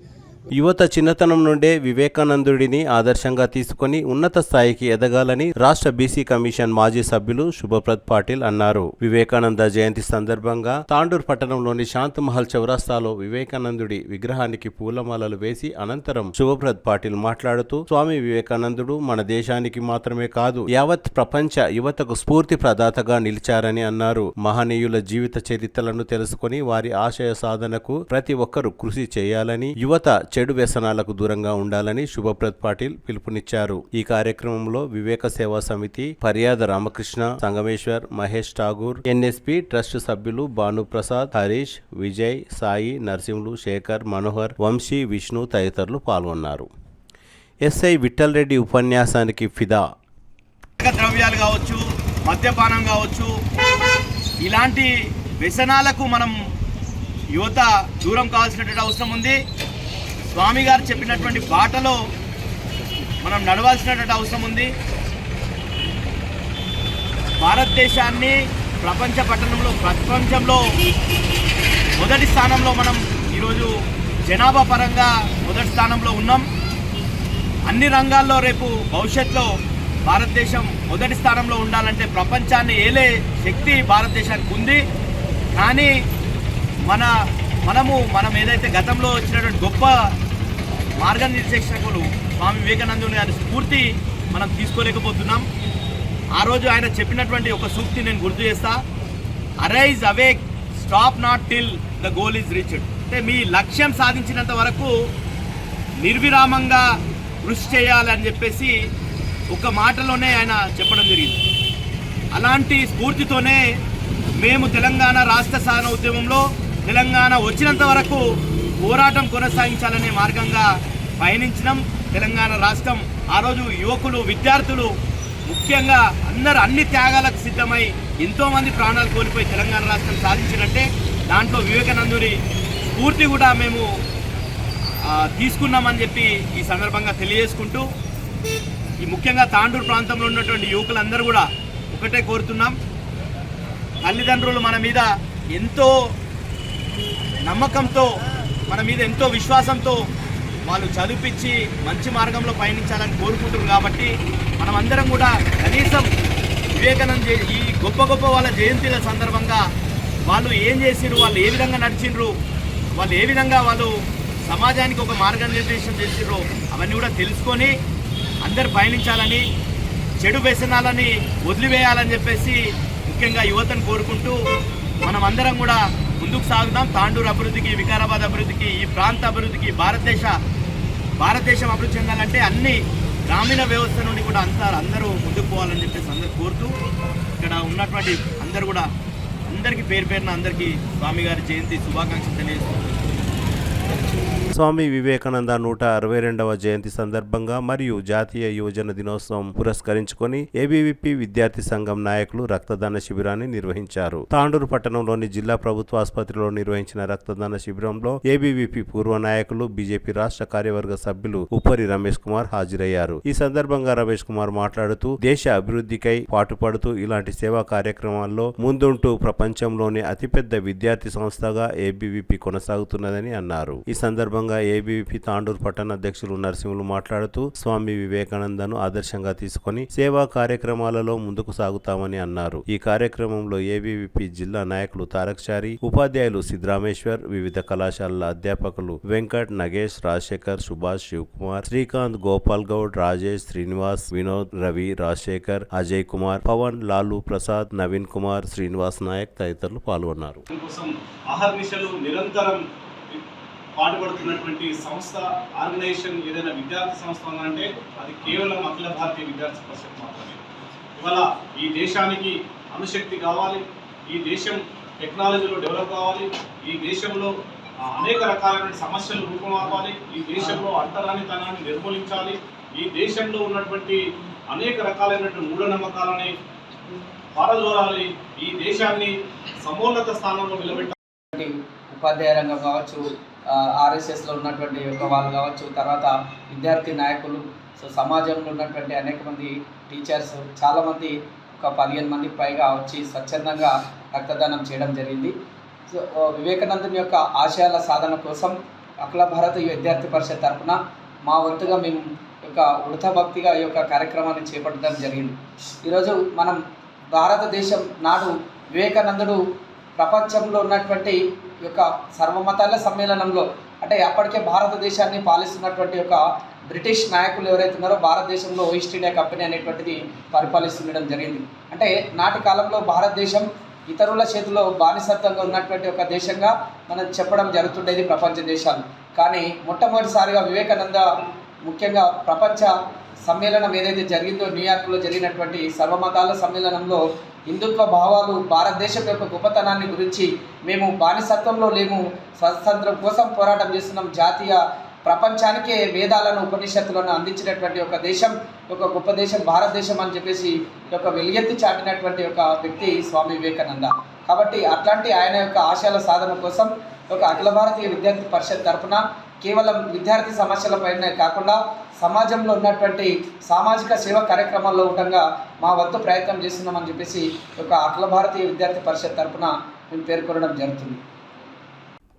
యువత చిన్నతనం నుండే వివేకానందుడిని ఆదర్శంగా తీసుకుని ఉన్నత స్థాయికి ఎదగాలని రాష్ట్ర బీసీ కమిషన్ మాజీ సభ్యులు శుభప్రద్ పాటిల్ అన్నారు. వివేకానంద జయంతి సందర్భంగా తాండూర్ పట్టణంలోని శాంతమహల్ చౌరస్తాలో వివేకానందుడి విగ్రహానికి పూలమాలలు వేసి అనంతరం శుభప్రద్ పాటిల్ మాట్లాడుతూ, స్వామి వివేకానందుడు మన దేశానికి మాత్రమే కాదు యావత్ ప్రపంచ యువతకు స్ఫూర్తి ప్రదాతగా నిలిచారని అన్నారు. మహనీయుల జీవిత చరిత్రలను తెలుసుకుని వారి ఆశయ సాధనకు ప్రతి ఒక్కరూ కృషి చేయాలని, యువత చెడు వ్యసనాలకు దూరంగా ఉండాలని శుభప్రద్ పాటిల్ పిలుపునిచ్చారు. ఈ కార్యక్రమంలో వివేక సేవా సమితి, పర్యాద రామకృష్ణ, సంగమేశ్వర్, మహేష్ ఠాగూర్, ఎన్ఎస్పి ట్రస్ట్ సభ్యులు భానుప్రసాద్, హరీష్, విజయ్, సాయి, నరసింహులు, శేఖర్, మనోహర్, వంశీ, విష్ణు తదితరులు పాల్గొన్నారు. ఎస్ఐ విఠల్ రెడ్డి ఉపన్యాసానికి ఫిదా. ద్రవ్యాలు కావచ్చు, మద్యపానం కావచ్చు, ఇలాంటి వ్యసనాలకు మనం యువత దూరం కావాల్సినటువంటి అవసరం ఉంది. స్వామి గారు చెప్పినటువంటి బాటలో మనం నడవాల్సినటువంటి అవసరం ఉంది. భారతదేశాన్ని ప్రపంచంలో మొదటి స్థానంలో మనం ఈరోజు జనాభా పరంగా మొదటి స్థానంలో ఉన్నాం. అన్ని రంగాల్లో రేపు భవిష్యత్తులో భారతదేశం మొదటి స్థానంలో ఉండాలంటే ప్రపంచాన్ని ఏలే శక్తి భారతదేశానికి ఉంది. కానీ మనం ఏదైతే గతంలో వచ్చినటువంటి గొప్ప మార్గనిర్దేశకులు స్వామి వివేకానందుని గారి స్ఫూర్తి మనం తీసుకోలేకపోతున్నాం. ఆ రోజు ఆయన చెప్పినటువంటి ఒక సూక్తి నేను గుర్తు చేస్తా, arise awake stop not till the goal is reached. అంటే మీ లక్ష్యం సాధించినంత వరకు నిర్విరామంగా కృషి చేయాలని చెప్పేసి ఒక మాటలోనే ఆయన చెప్పడం జరిగింది. అలాంటి స్ఫూర్తితోనే మేము తెలంగాణ రాష్ట్ర సాధన ఉద్యమంలో తెలంగాణ వచ్చినంత వరకు పోరాటం కొనసాగించాలనే మార్గంగా పయనించినాం. తెలంగాణ రాష్ట్రం ఆ రోజు యువకులు, విద్యార్థులు ముఖ్యంగా అన్ని త్యాగాలకు సిద్ధమై ఎంతోమంది ప్రాణాలు కోల్పోయి తెలంగాణ రాష్ట్రం సాధించినట్టే దాంట్లో వివేకానందుని స్ఫూర్తి కూడా మేము తీసుకున్నామని చెప్పి ఈ సందర్భంగా తెలియజేసుకుంటూ, ఈ ముఖ్యంగా తాండూరు ప్రాంతంలో ఉన్నటువంటి యువకులందరూ కూడా ఒకటే కోరుతున్నాం, తల్లిదండ్రులు మన మీద ఎంతో నమ్మకంతో, మన మీద ఎంతో విశ్వాసంతో వాళ్ళు చదివించి మంచి మార్గంలో పయనించాలని కోరుకుంటున్నారు. కాబట్టి మనమందరం కూడా కనీసం వివేకానంద ఈ గొప్ప వాళ్ళ జయంతిల సందర్భంగా వాళ్ళు ఏం చేసిర్రు, వాళ్ళు ఏ విధంగా నడిచిండ్రు, వాళ్ళు ఏ విధంగా వాళ్ళు సమాజానికి ఒక మార్గనిర్దేశం చేసిర్రు అవన్నీ కూడా తెలుసుకొని అందరు పయనించాలని, చెడు వ్యసనాలని వదిలివేయాలని చెప్పేసి ముఖ్యంగా యువతను కోరుకుంటూ మనమందరం కూడా ముందుకు సాగుదాం. తాండూరు అభివృద్ధికి, వికారాబాద్ అభివృద్ధికి, ఈ ప్రాంత అభివృద్ధికి, భారతదేశం అభివృద్ధి చెందాలంటే అన్ని గ్రామీణ వ్యవస్థ నుండి కూడా అందరూ ముందుకు పోవాలని చెప్పేసి అందరూ కోరుతూ, ఇక్కడ ఉన్నటువంటి అందరికీ పేరున అందరికీ స్వామి గారి జయంతి శుభాకాంక్షలు తెలియజేస్తున్నాను. స్వామి వివేకానంద 162వ జయంతి సందర్భంగా మరియు జాతీయ యువజన దినోత్సవం పురస్కరించుకొని ఏబీవీపీ విద్యార్థి సంఘం నాయకులు రక్తదాన శిబిరాన్ని నిర్వహించారు. తాండూరు పట్టణంలోని జిల్లా ప్రభుత్వ ఆసుపత్రిలో నిర్వహించిన రక్తదాన శిబిరంలో ఏబీవీపీ పూర్వ నాయకులు, బీజేపీ రాష్ట్ర కార్యవర్గ సభ్యులు ఉప్పరి రమేష్ కుమార్ హాజరయ్యారు. ఈ సందర్భంగా రమేష్ కుమార్ మాట్లాడుతూ, దేశ అభివృద్ధికై పాటుపడుతూ ఇలాంటి సేవా కార్యక్రమాల్లో ముందుంటూ ప్రపంచంలోని అతిపెద్ద విద్యార్థి సంస్థగా ఏబీవీపీ కొనసాగుతున్నదని అన్నారు. ఈ సందర్భంగా ఏబీవీపీ తాండూరు పట్టణ అధ్యక్షులు నరసింహులు మాట్లాడుతూ, స్వామి వివేకానందను ఆదర్శంగా తీసుకొని సేవా కార్యక్రమాలలో ముందుకు సాగుతామని అన్నారు. ఈ కార్యక్రమంలో ఏబీవీపీ జిల్లా నాయకులు తారక్చారి, ఉపాధ్యాయులు సిద్ధరామేశ్వర్, వివిధ కళాశాలల అధ్యాపకులు వెంకట్, నగేష్, రాజశేఖర్, సుభాష్, శివకుమార్, శ్రీకాంత్, గోపాల్ గౌడ్, రాజేష్, శ్రీనివాస్, వినోద్, రవి, రాజశేఖర్, అజయ్ కుమార్, పవన్, లాలు ప్రసాద్, నవీన్ కుమార్, శ్రీనివాస్ నాయక్ తదితరులు పాల్గొన్నారు. నిరంతరం పాటుపడుతున్నటువంటి సంస్థ, ఆర్గనైజేషన్ ఏదైనా విద్యార్థి సంస్థ ఉందంటే అది కేవలం అఖిల భారతీయ విద్యార్థి పరిషత్ మాత్రమే. ఇవాళ ఈ దేశానికి అణుశక్తి కావాలి, ఈ దేశం టెక్నాలజీలో డెవలప్ కావాలి, ఈ దేశంలో అనేక రకాలైన సమస్యలు రూపమాపాలి, ఈ దేశంలో అంటరానితనాన్ని నిర్మూలించాలి, ఈ దేశంలో ఉన్నటువంటి అనేక రకాలైనటువంటి మూఢనమ్మకాలని పారదోలాలి, ఈ దేశాన్ని సమున్నత స్థానంలో నిలబెట్టాలి. ఉపాధ్యాయ రంగం కావచ్చు, ఆర్ఎస్ఎస్లో ఉన్నటువంటి వాళ్ళు కావచ్చు, తర్వాత విద్యార్థి నాయకులు, సో సమాజంలో ఉన్నటువంటి అనేక మంది టీచర్స్, చాలామంది ఒక 15 మందికి పైగా వచ్చి స్వచ్ఛందంగా రక్తదానం చేయడం జరిగింది. సో వివేకానందుని యొక్క ఆశయాల సాధన కోసం అఖిల భారత విద్యార్థి పరిషత్ తరఫున మా వంతుగా మేము యొక్క ఉడత భక్తిగా ఈ యొక్క కార్యక్రమాన్ని చేపట్టడం జరిగింది. ఈరోజు మనం భారతదేశం నాడు వివేకానందుడు ప్రపంచంలో ఉన్నటువంటి యొక్క సర్వమతాల సమ్మేళనంలో, అంటే అప్పటికే భారతదేశాన్ని పాలిస్తున్నటువంటి యొక్క బ్రిటిష్ నాయకులు ఎవరైతే ఉన్నారో భారతదేశంలో ఈస్ట్ ఇండియా కంపెనీ అనేటువంటిది పరిపాలిస్తుండడం జరిగింది. అంటే నాటి కాలంలో భారతదేశం ఇతరుల చేతిలో బానిసత్వంగా ఉన్నటువంటి ఒక దేశంగా మనం చెప్పడం జరుగుతుండేది ప్రపంచ దేశాలు. కానీ మొట్టమొదటిసారిగా వివేకానంద ముఖ్యంగా ప్రపంచ సమ్మేళనం ఏదైతే జరిగిందో న్యూయార్క్లో జరిగినటువంటి సర్వమతాల సమ్మేళనంలో హిందుత్వ భావాలు, భారతదేశం యొక్క గొప్పతనాన్ని గురించి, మేము బానిసత్వంలో లేము, స్వతంత్రం కోసం పోరాటం చేస్తున్నాం, జాతీయ ప్రపంచానికే వేదాలను ఉపనిషత్తులను అందించినటువంటి ఒక దేశం, ఒక గొప్ప దేశం భారతదేశం అని చెప్పేసి ఒక వెలుగెత్తి చాటినటువంటి ఒక వ్యక్తి స్వామి వివేకానంద. కాబట్టి అట్లాంటి ఆయన యొక్క ఆశయాల సాధన కోసం ఒక అఖిల భారతీయ విద్యార్థి పరిషత్ తరఫున కేవలం విద్యార్థి సమస్యలపైనే కాకుండా సమాజంలో ఉన్నటువంటి సామాజిక సేవా కార్యక్రమాల్లో ఉండగా మా వంతు ప్రయత్నం చేస్తున్నామని చెప్పేసి ఒక అఖిల భారతీయ విద్యార్థి పరిషత్ తరఫున మేము పేర్కొనడం జరుగుతుంది.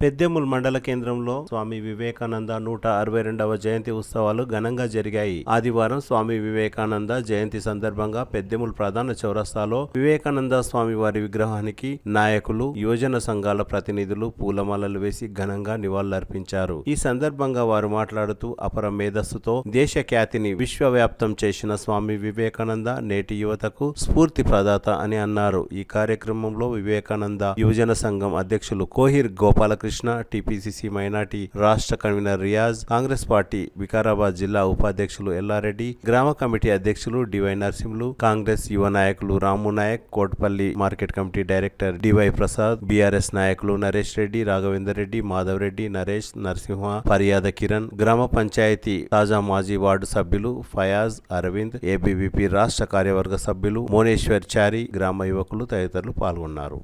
పెద్దెముల్ మండల కేంద్రంలో స్వామి వివేకానంద 162వ జయంతి ఉత్సవాలు ఘనంగా జరిగాయి. ఆదివారం స్వామి వివేకానంద జయంతి సందర్భంగా పెద్దెముల్ ప్రధాన చౌరస్తాలో వివేకానంద స్వామి వారి విగ్రహానికి నాయకులు, యువజన సంఘాల ప్రతినిధులు పూలమాలలు వేసి ఘనంగా నివాళులర్పించారు. ఈ సందర్భంగా వారు మాట్లాడుతూ అపర మేధస్సుతో దేశ ఖ్యాతిని విశ్వవ్యాప్తం చేసిన స్వామి వివేకానంద నేటి యువతకు స్ఫూర్తి ప్రదాత అని అన్నారు. ఈ కార్యక్రమంలో వివేకానంద యువజన సంఘం అధ్యక్షులు కోహిర్ గోపాలకృష్ణ, టీపీసీసీ మైనార్టీ రాష్ట్ర కన్వీనర్ రియాజ్, కాంగ్రెస్ పార్టీ వికారాబాద్ జిల్లా ఉపాధ్యక్షులు ఎల్లారెడ్డి, గ్రామ కమిటీ అధ్యక్షులు డివై నరసింహులు, కాంగ్రెస్ యువ నాయకులు Ramu Naik, Kotpalli market committee director D Y Prasad, BRS నాయకులు నరేష్ రెడ్డి, రాఘవేందర్ రెడ్డి, మాధవ్ రెడ్డి, నరేష్, నరసింహ, ఫర్యాద కిరణ్, గ్రామ పంచాయతీ తాజా మాజీ వార్డు సభ్యులు ఫయాజ్, అరవింద్, ఏబీవీపీ రాష్ట్ర కార్యవర్గ సభ్యులు మోనేశ్వర్ చారి, గ్రామ యువకులు తదితరులు పాల్గొన్నారు.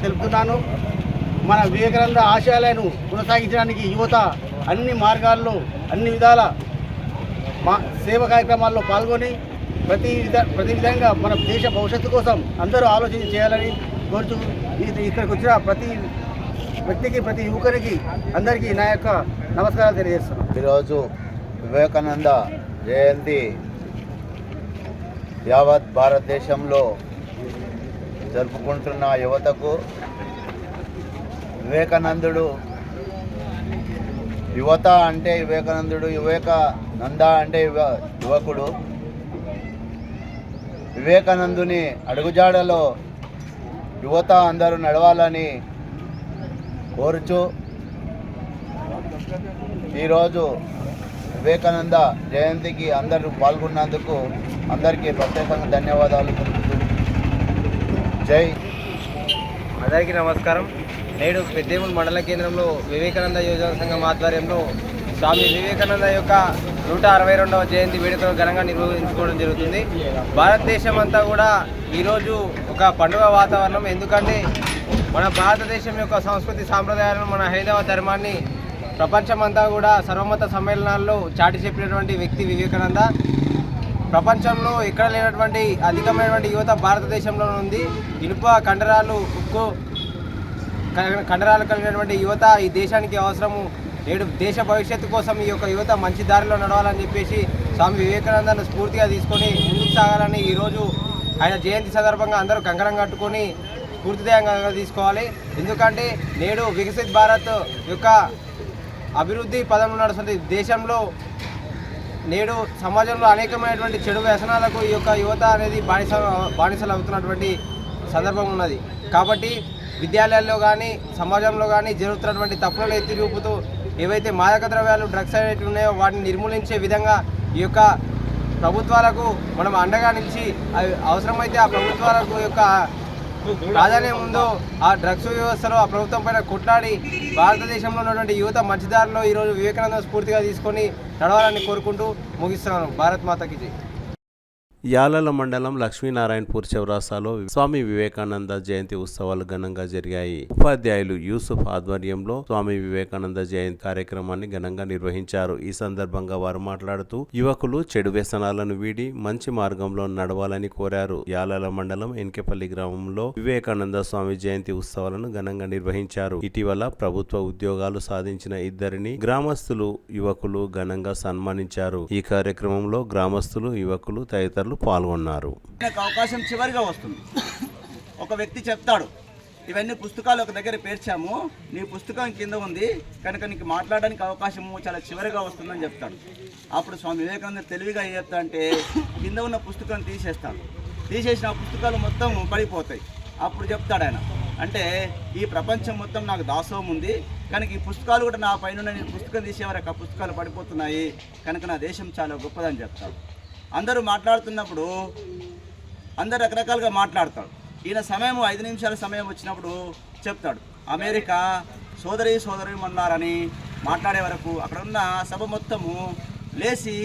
తెలుపుతున్నాను. మన వివేకానంద ఆశయాలను కొనసాగించడానికి యువత అన్ని మార్గాల్లో అన్ని విధాల సేవ కార్యక్రమాల్లో పాల్గొని ప్రతి విధంగా మన దేశ భవిష్యత్తు కోసం అందరూ ఆలోచన చేయాలని కోరుతూ ఇక్కడికి వచ్చిన ప్రతి వ్యక్తికి, ప్రతి యువకునికి అందరికీ నా యొక్క నమస్కారాలు తెలియజేస్తున్నాను. ఈరోజు వివేకానంద జయంతి యావత్ భారతదేశంలో జరుపుకుంటున్న యువతకు వివేకానందుడు యువత అంటే వివేకానందుడు, వివేకానంద అంటే యువకుడు. వివేకానందుని అడుగుజాడలో యువత అందరూ నడవాలని కోరుచు ఈరోజు వివేకానంద జయంతికి అందరూ పాల్గొన్నందుకు అందరికీ ప్రత్యేకంగా ధన్యవాదాలు తెలుపుతూ జై. అందరికీ నమస్కారం. నేడు పెద్దేముల్ మండల కేంద్రంలో వివేకానంద యువజన సంఘం ఆధ్వర్యంలో స్వామి వివేకానంద యొక్క 162వ జయంతి వేడుకలు ఘనంగా నిర్వహించుకోవడం జరుగుతుంది. భారతదేశం అంతా కూడా ఈరోజు ఒక పండుగ వాతావరణం. ఎందుకంటే మన భారతదేశం యొక్క సంస్కృతి సాంప్రదాయాలను, మన హైందవ ధర్మాన్ని ప్రపంచమంతా కూడా సర్వమత సమ్మేళనాల్లో చాటి చెప్పినటువంటి వ్యక్తి వివేకానంద. ప్రపంచంలో ఎక్కడ లేనటువంటి అధికమైనటువంటి యువత భారతదేశంలో ఉంది. ఇనుప కండరాలు, ఉక్కు కండరాలు కలిగినటువంటి యువత ఈ దేశానికి అవసరము. నేడు దేశ భవిష్యత్తు కోసం ఈ యొక్క యువత మంచి దారిలో నడవాలని చెప్పేసి స్వామి వివేకానందను స్ఫూర్తిగా తీసుకొని ముందుకు సాగాలని ఈరోజు ఆయన జయంతి సందర్భంగా అందరూ కంకణం కట్టుకొని స్ఫూర్తిదాయంగా తీసుకోవాలి. ఎందుకంటే నేడు వికసిత్ భారత్ యొక్క అభివృద్ధి పదంలో నడుస్తుంది. దేశంలో నేడు సమాజంలో అనేకమైనటువంటి చెడు వ్యసనాలకు ఈ యొక్క యువత అనేది బానిసలు అవుతున్నటువంటి సందర్భం ఉన్నది. కాబట్టి విద్యాలయాల్లో కానీ సమాజంలో కానీ జరుగుతున్నటువంటి తప్పులను ఎత్తి చూపుతూ ఏవైతే మాదక ద్రవ్యాలు, డ్రగ్స్ అనేవి ఉన్నాయో వాటిని నిర్మూలించే విధంగా ఈ యొక్క ప్రభుత్వాలకు మనం అండగా నిలిచి అవసరమైతే ఆ ప్రభుత్వాలకు యొక్క ప్రాధాన్యం ఉందో ఆ డ్రగ్స్ వ్యవస్థలో ఆ ప్రభుత్వం పైన కొట్లాడి భారతదేశంలో ఉన్నటువంటి యువత మంచిదారిలో ఈరోజు వివేకానంద స్ఫూర్తిగా తీసుకొని నడవాలని కోరుకుంటూ ముగిస్తున్నాను. భారత్ మాతకి జై. యాలల మండలం లక్ష్మీనారాయణపూర్ చౌరాసాలో స్వామి వివేకానంద జయంతి ఉత్సవాలు ఘనంగా జరిగాయి. ఉపాధ్యాయులు యూసుఫ్ ఆధ్వర్యంలో స్వామి వివేకానంద జయంతి కార్యక్రమాన్ని ఘనంగా నిర్వహించారు. ఈ సందర్భంగా వారు మాట్లాడుతూ యువకులు చెడు వ్యసనాలను వీడి మంచి మార్గంలో నడవాలని కోరారు. యాలల మండలం ఎన్కెపల్లి గ్రామంలో వివేకానంద స్వామి జయంతి ఉత్సవాలను ఘనంగా నిర్వహించారు. ఇటీవల ప్రభుత్వ ఉద్యోగాలు సాధించిన ఇద్దరిని గ్రామస్తులు, యువకులు ఘనంగా సన్మానించారు. ఈ కార్యక్రమంలో గ్రామస్తులు, యువకులు తదితరులు పాల్గొన్నారు. అవకాశం చివరిగా వస్తుంది. ఒక వ్యక్తి చెప్తాడు, ఇవన్నీ పుస్తకాలు ఒక దగ్గర పేర్చాము, నీ పుస్తకం కింద ఉంది కనుక నీకు మాట్లాడడానికి అవకాశము చాలా చివరిగా వస్తుందని చెప్తాడు. అప్పుడు స్వామి వివేకానంద తెలివిగా ఏం చెప్తా అంటే కింద ఉన్న పుస్తకం తీసేస్తాడు. తీసేసిన పుస్తకాలు మొత్తం పడిపోతాయి. అప్పుడు చెప్తాడు ఆయన, అంటే ఈ ప్రపంచం మొత్తం నాకు దాసోహం ఉంది, కనుక ఈ పుస్తకాలు కూడా నా పైన నేను పుస్తకం తీసేవారికి ఆ పుస్తకాలు పడిపోతున్నాయి, కనుక నా దేశం చాలా గొప్పదని చెప్తాడు. అందరూ మాట్లాడుతున్నప్పుడు అందరు రకరకాలుగా మాట్లాడతాడు. ఈయన సమయం 5 నిమిషాల సమయం వచ్చినప్పుడు చెప్తాడు, అమెరికా సోదరి మన్నారని మాట్లాడే వరకు అక్కడ ఉన్న సభ మొత్తము లేచి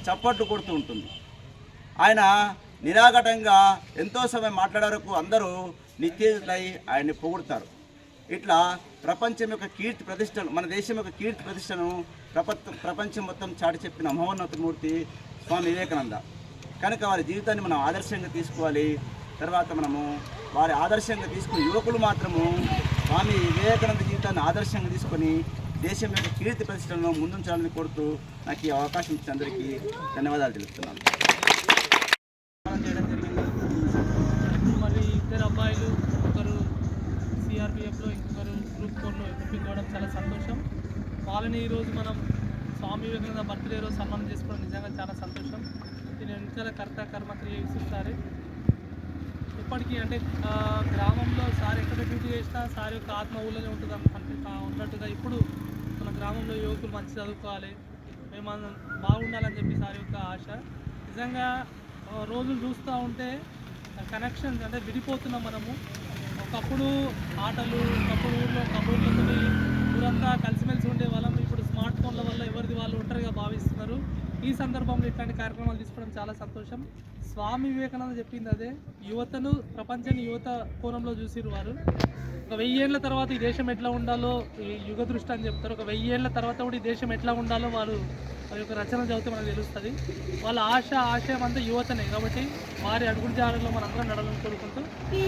చప్పట్లు కొడుతూ ఉంటుంది. ఆయన నిరాఘటంగా ఎంతో సమయం మాట్లాడే వరకు అందరూ నిత్యై ఆయన్ని పొగుడతారు. ఇట్లా ప్రపంచం యొక్క కీర్తి ప్రతిష్టలు, మన దేశం యొక్క కీర్తి ప్రతిష్టను ప్రపంచం మొత్తం చాటి చెప్పిన మహోన్నతమూర్తి స్వామి వివేకానంద. కనుక వారి జీవితాన్ని మనం ఆదర్శంగా తీసుకోవాలి. తర్వాత మనము వారి ఆదర్శంగా తీసుకుని యువకులు మాత్రము స్వామి వివేకానంద జీవితాన్ని ఆదర్శంగా తీసుకొని దేశం యొక్క కీర్తి ప్రతిష్టలను ముందుంచాలని కోరుతూ నాకు ఈ అవకాశం ఇచ్చిన అందరికీ ధన్యవాదాలు తెలుపుతున్నాను. మరి 2 అబ్బాయిలు, ఒకరు సిఆర్పిఎఫ్లో, ఇంకొకరు గ్రూప్ 4లో ఎంపిక కావడం చాలా సంతోషం. వాళ్ళని ఈరోజు మనం స్వామి వివేకానంద బర్త్డే రోజు సన్మానం చేసుకోవడం నిజంగా చాలా సంతోషం. దీని వెనుకాల కర్మ క్రియ ఇస్తారు. ఇప్పటికీ అంటే గ్రామంలో సార్ ఎక్కడ డ్యూటీ చేసినా సార్ యొక్క ఆత్మ ఊళ్ళోనే ఉంటుంది ఉన్నట్టుగా ఇప్పుడు మన గ్రామంలో యువకులు మంచి చదువుకోవాలి, మేము బాగుండాలని చెప్పి సార్ యొక్క ఆశ. నిజంగా రోజులు చూస్తూ ఉంటే కనెక్షన్స్ అంటే విడిపోతున్నాం మనము. ఒకప్పుడు ఆటలు, ఒకప్పుడు ఊళ్ళో ఊరంతా కలిసిమెలిసి ఉండేవాళ్ళం. ఇప్పుడు స్మార్ట్ ఫోన్ల వల్ల ఎవరిది వాళ్ళు ఒంటరిగా భావిస్తున్నారు. ఈ సందర్భంలో ఇట్లాంటి కార్యక్రమాలు తీసుకోవడం చాలా సంతోషం. స్వామి వివేకానంద చెప్పింది అదే, యువతను ప్రపంచాన్ని యువత కోణంలో చూసిరు వారు. ఒక 1000 ఏళ్ళ తర్వాత ఈ దేశం ఎట్లా ఉండాలో యుగ దృష్టి అని చెప్తారు. ఒక 1000 ఏళ్ళ తర్వాత కూడా ఈ దేశం ఎట్లా ఉండాలో వారి యొక్క రచన చదివితే మనకు తెలుస్తుంది. వాళ్ళ ఆశయం అంతా యువతనే. కాబట్టి వారి అడుగుడు జాడలో మనందరం నడాలని కోరుకుంటూ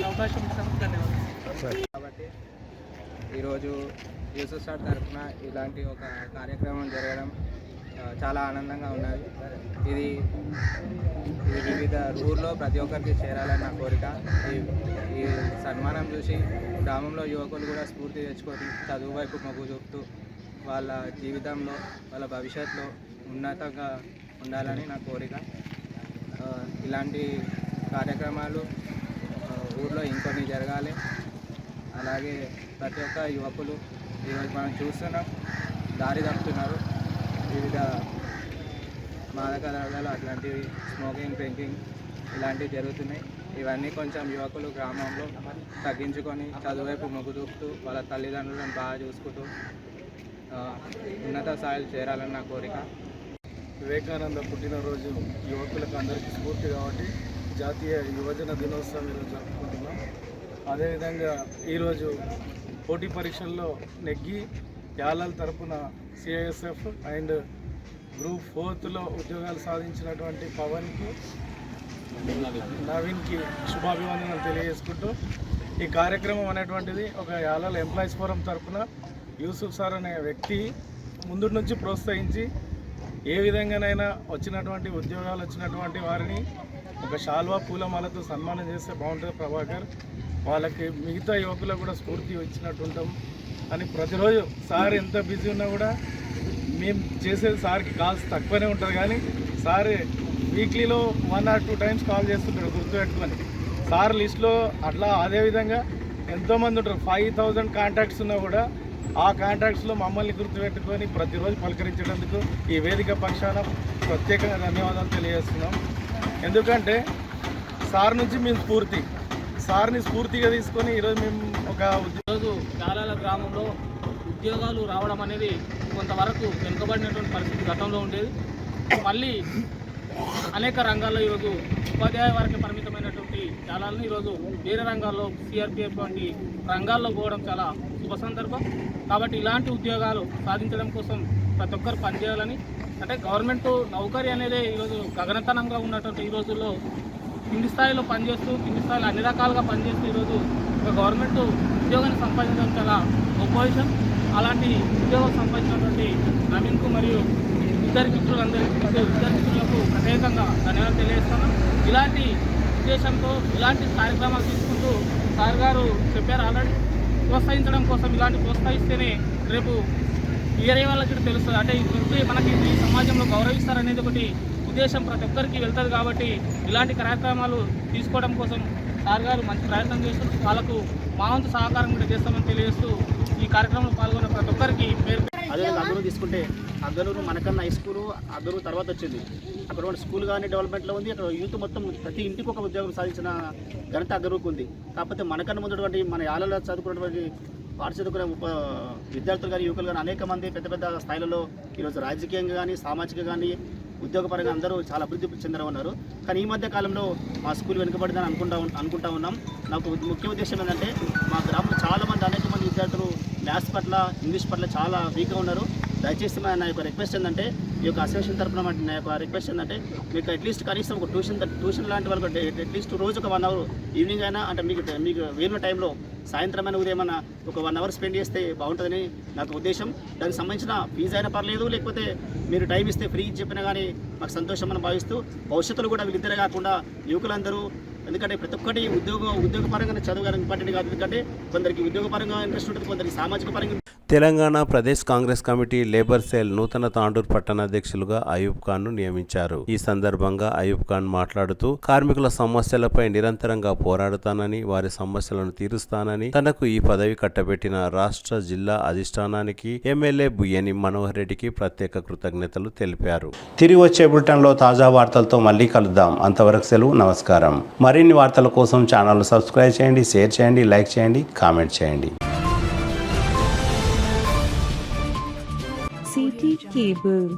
అవకాశం ఇచ్చినందుకు ధన్యవాదాలు. కాబట్టి ఈరోజు యూసఫ్ సార్ తరఫున ఇలాంటి ఒక కార్యక్రమం జరగడం చాలా ఆనందంగా ఉన్నది. ఇది వివిధ ఊర్లో ప్రతి ఒక్కరికి చేరాలని నా కోరిక. ఈ సన్మానం చూసి గ్రామంలో యువకులు కూడా స్ఫూర్తి తెచ్చుకొని చదువు వైపు మొగ్గు చూపుతూ వాళ్ళ జీవితంలో, వాళ్ళ భవిష్యత్తులో ఉన్నతంగా ఉండాలని నా కోరిక. ఇలాంటి కార్యక్రమాలు ఊర్లో ఇంకొన్ని జరగాలి. అలాగే ప్రతి ఒక్క యువకులు ఈరోజు మనం చూస్తున్నాం దారి తప్పుతున్నారు. వివిధ మాదక ద్రవ్యాలు అట్లాంటివి, స్మోకింగ్, డ్రింకింగ్ ఇలాంటివి జరుగుతున్నాయి. ఇవన్నీ కొంచెం యువకులు గ్రామంలో తగ్గించుకొని చదువు వైపు మొగ్గు చూపుతూ వాళ్ళ తల్లిదండ్రులను బాగా చూసుకుంటూ ఉన్నత స్థాయిలు చేరాలని నా కోరిక. వివేకానంద పుట్టినరోజు యువకులకు అందరికీ స్ఫూర్తి కాబట్టి జాతీయ యువజన దినోత్సవం ఈరోజు జరుపుకుంటున్నాం. అదేవిధంగా ఈరోజు పోటీ పరీక్షల్లో నెగ్గి యాలల తరపున సిఐఎస్ఎఫ్ అండ్ గ్రూప్ 4లో ఉద్యోగాలు సాధించినటువంటి పవన్కి, నవీన్కి శుభాభివందనలు తెలియజేసుకుంటూ ఈ కార్యక్రమం అనేటువంటిది ఒక యాలల ఎంప్లాయీస్ ఫోరం తరపున యూసుఫ్ సార్ అనే వ్యక్తి ముందు నుంచి ప్రోత్సహించి ఏ విధంగానైనా వచ్చినటువంటి ఉద్యోగాలు వచ్చినటువంటి వారిని ఒక శాల్వా పూలమాలతో సన్మానం చేస్తే బాగుంటుంది ప్రభాకర్. వాళ్ళకి మిగతా యువకులకు కూడా స్ఫూర్తి ఇచ్చినట్టు ఉంటాం అని ప్రతిరోజు సార్ ఎంత బిజీ ఉన్నా కూడా మేము చేసేది సార్కి కాల్స్ తక్కువనే ఉంటుంది, కానీ సార్ వీక్లీలో 1 or 2 times కాల్ చేస్తుంటాడు గుర్తుపెట్టుకొని. సార్ లిస్ట్లో అట్లా అదేవిధంగా ఎంతోమంది ఉంటారు, 5000 కాంటాక్ట్స్ ఉన్నా కూడా ఆ కాంటాక్ట్స్లో మమ్మల్ని గుర్తుపెట్టుకొని ప్రతిరోజు పలకరించేందుకు ఈ వేదిక పక్షాన ప్రత్యేకంగా ధన్యవాదాలు తెలియజేస్తున్నాం. ఎందుకంటే సార్ నుంచి మేము సార్ని స్ఫూర్తిగా తీసుకొని ఈరోజు మేము ఈరోజు యాలాల గ్రామంలో ఉద్యోగాలు రావడం అనేది కొంతవరకు వెనుకబడినటువంటి పరిస్థితి గతంలో ఉండేది. మళ్ళీ అనేక రంగాల్లో ఈరోజు ఉపాధ్యాయ వరకు పరిమితమైనటువంటి యాలాలను ఈరోజు వేరే రంగాల్లో సిఆర్పిఎఫ్ వంటి రంగాల్లో పోవడం చాలా శుభ సందర్భం. కాబట్టి ఇలాంటి ఉద్యోగాలు సాధించడం కోసం ప్రతి ఒక్కరు పనిచేయాలని, అంటే గవర్నమెంట్ నౌకరీ అనేది ఈరోజు గగనతనంగా ఉన్నటువంటి ఈ రోజుల్లో కింది స్థాయిలో పనిచేస్తూ, కింది స్థాయిలో అన్ని రకాలుగా పనిచేస్తూ ఈరోజు ఒక గవర్నమెంట్ ఉద్యోగాన్ని సంపాదించడం చాలా గొప్ప విషయం. అలాంటి ఉద్యోగం సంపాదించినటువంటి నవీన్కు మరియు విద్యార్థులకు ప్రత్యేకంగా ధన్యవాదాలు తెలియజేస్తున్నాను. ఇలాంటి ఉద్దేశంతో ఇలాంటి కార్యక్రమాలు తీసుకుంటూ సార్ గారు చెప్పారు ఆల్రెడీ, ప్రోత్సహించడం కోసం ఇలాంటి ప్రోత్సహిస్తేనే రేపు వేరే వాళ్ళకి తెలుస్తుంది. అంటే మనకి ఈ సమాజంలో గౌరవిస్తారనేది ఒకటి ఉద్దేశం ప్రతి ఒక్కరికి వెళ్తుంది. కాబట్టి ఇలాంటి కార్యక్రమాలు తీసుకోవడం కోసం సార్ గారు మంచి ప్రయత్నం చేస్తారు. వాళ్ళకు మా వంతు సహకారం కూడా చేస్తామని తెలియజేస్తూ ఈ కార్యక్రమంలో పాల్గొన్న ప్రతి ఒక్కరికి పేరు. అదేవిధంగా అగ్గనూరు తీసుకుంటే అగ్గనూరు మనకన్నా హై స్కూలు అగ్గనూరు తర్వాత వచ్చింది. అక్కడ స్కూల్ కానీ డెవలప్మెంట్లో ఉంది. అక్కడ యూత్ మొత్తం ప్రతి ఇంటికి ఒక ఉద్యోగం సాధించిన ఘనత అగ్గనూరుకు ఉంది. కాకపోతే మనకన్నా ముందుటువంటి మన యాలలో చదువుకున్నటువంటి పాఠ చదువుకునే విద్యార్థులు కానీ యువకులు కానీ అనేక మంది పెద్ద పెద్ద స్థాయిలలో ఈరోజు రాజకీయంగా కానీ సామాజికంగా కానీ ఉద్యోగపరంగా అందరూ చాలా అభివృద్ధి చెందడం ఉన్నారు. కానీ ఈ మధ్య కాలంలో మా స్కూల్ వెనుకబడిందని అనుకుంటా ఉన్నాం. నాకు ముఖ్య ఉద్దేశం ఏంటంటే మా గ్రామంలో చాలామంది అనేక మంది విద్యార్థులు మ్యాథ్స్ పట్ల ఇంగ్లీష్ పట్ల చాలా వీక్గా ఉన్నారు. దయచేసి నా యొక్క రిక్వెస్ట్ ఏంటంటే ఈ యొక్క అసోసియేషన్ తరఫున నా యొక్క రిక్వెస్ట్ ఏంటంటే మీకు అట్లీస్ట్ కనీసం ఒక ట్యూషన్ లాంటి వాళ్ళకి అట్లీస్ట్ రోజు ఒక 1 అవర్ ఈవినింగ్ అయినా అంటే మీకు వీలున్న టైంలో సాయంత్రమైన ఉదయమైనా ఒక 1 అవర్ స్పెండ్ చేస్తే బాగుంటుందని నాకు ఉద్దేశం. దానికి సంబంధించిన ఫీజు అయినా పర్లేదు, లేకపోతే మీరు టైం ఇస్తే ఫ్రీ చెప్పినా కానీ మాకు సంతోషం అని భావిస్తూ భవిష్యత్తులో కూడా వీళ్ళిద్దరే కాకుండా యువకులందరూ, ఎందుకంటే ప్రతి ఒక్కటి ఉద్యోగపరంగా చదువు ఇంపార్టెంట్ కాదు. ఎందుకంటే కొందరికి ఉద్యోగపరంగా ఇంట్రెస్ట్ ఉంటుంది, కొందరికి సామాజిక పరంగా. Telangana Pradesh Congress committee labour cell నూతన తాండూరు పట్టణాధ్యక్షులుగా అయూబ్ ఖాన్ ను నియమించారు. ఈ సందర్భంగా అయూబ్ ఖాన్ మాట్లాడుతూ కార్మికుల సమస్యలపై నిరంతరంగా పోరాడుతానని, వారి సమస్యలను తీరుస్తానని, తనకు ఈ పదవి కట్టబెట్టిన రాష్ట్ర జిల్లా అధిష్టానానికి ఎమ్మెల్యే బుయ్యని మనోహర్ రెడ్డికి ప్రత్యేక కృతజ్ఞతలు తెలిపారు. తిరిగి వచ్చే బులెటిన్లో తాజా వార్తలతో మళ్ళీ కలుద్దాం. అంతవరకు సెలవు, నమస్కారం. మరిన్ని వార్తల కోసం ఛానల్ సబ్స్క్రైబ్ చేయండి, షేర్ చేయండి, లైక్ చేయండి, కామెంట్ చేయండి. City cable.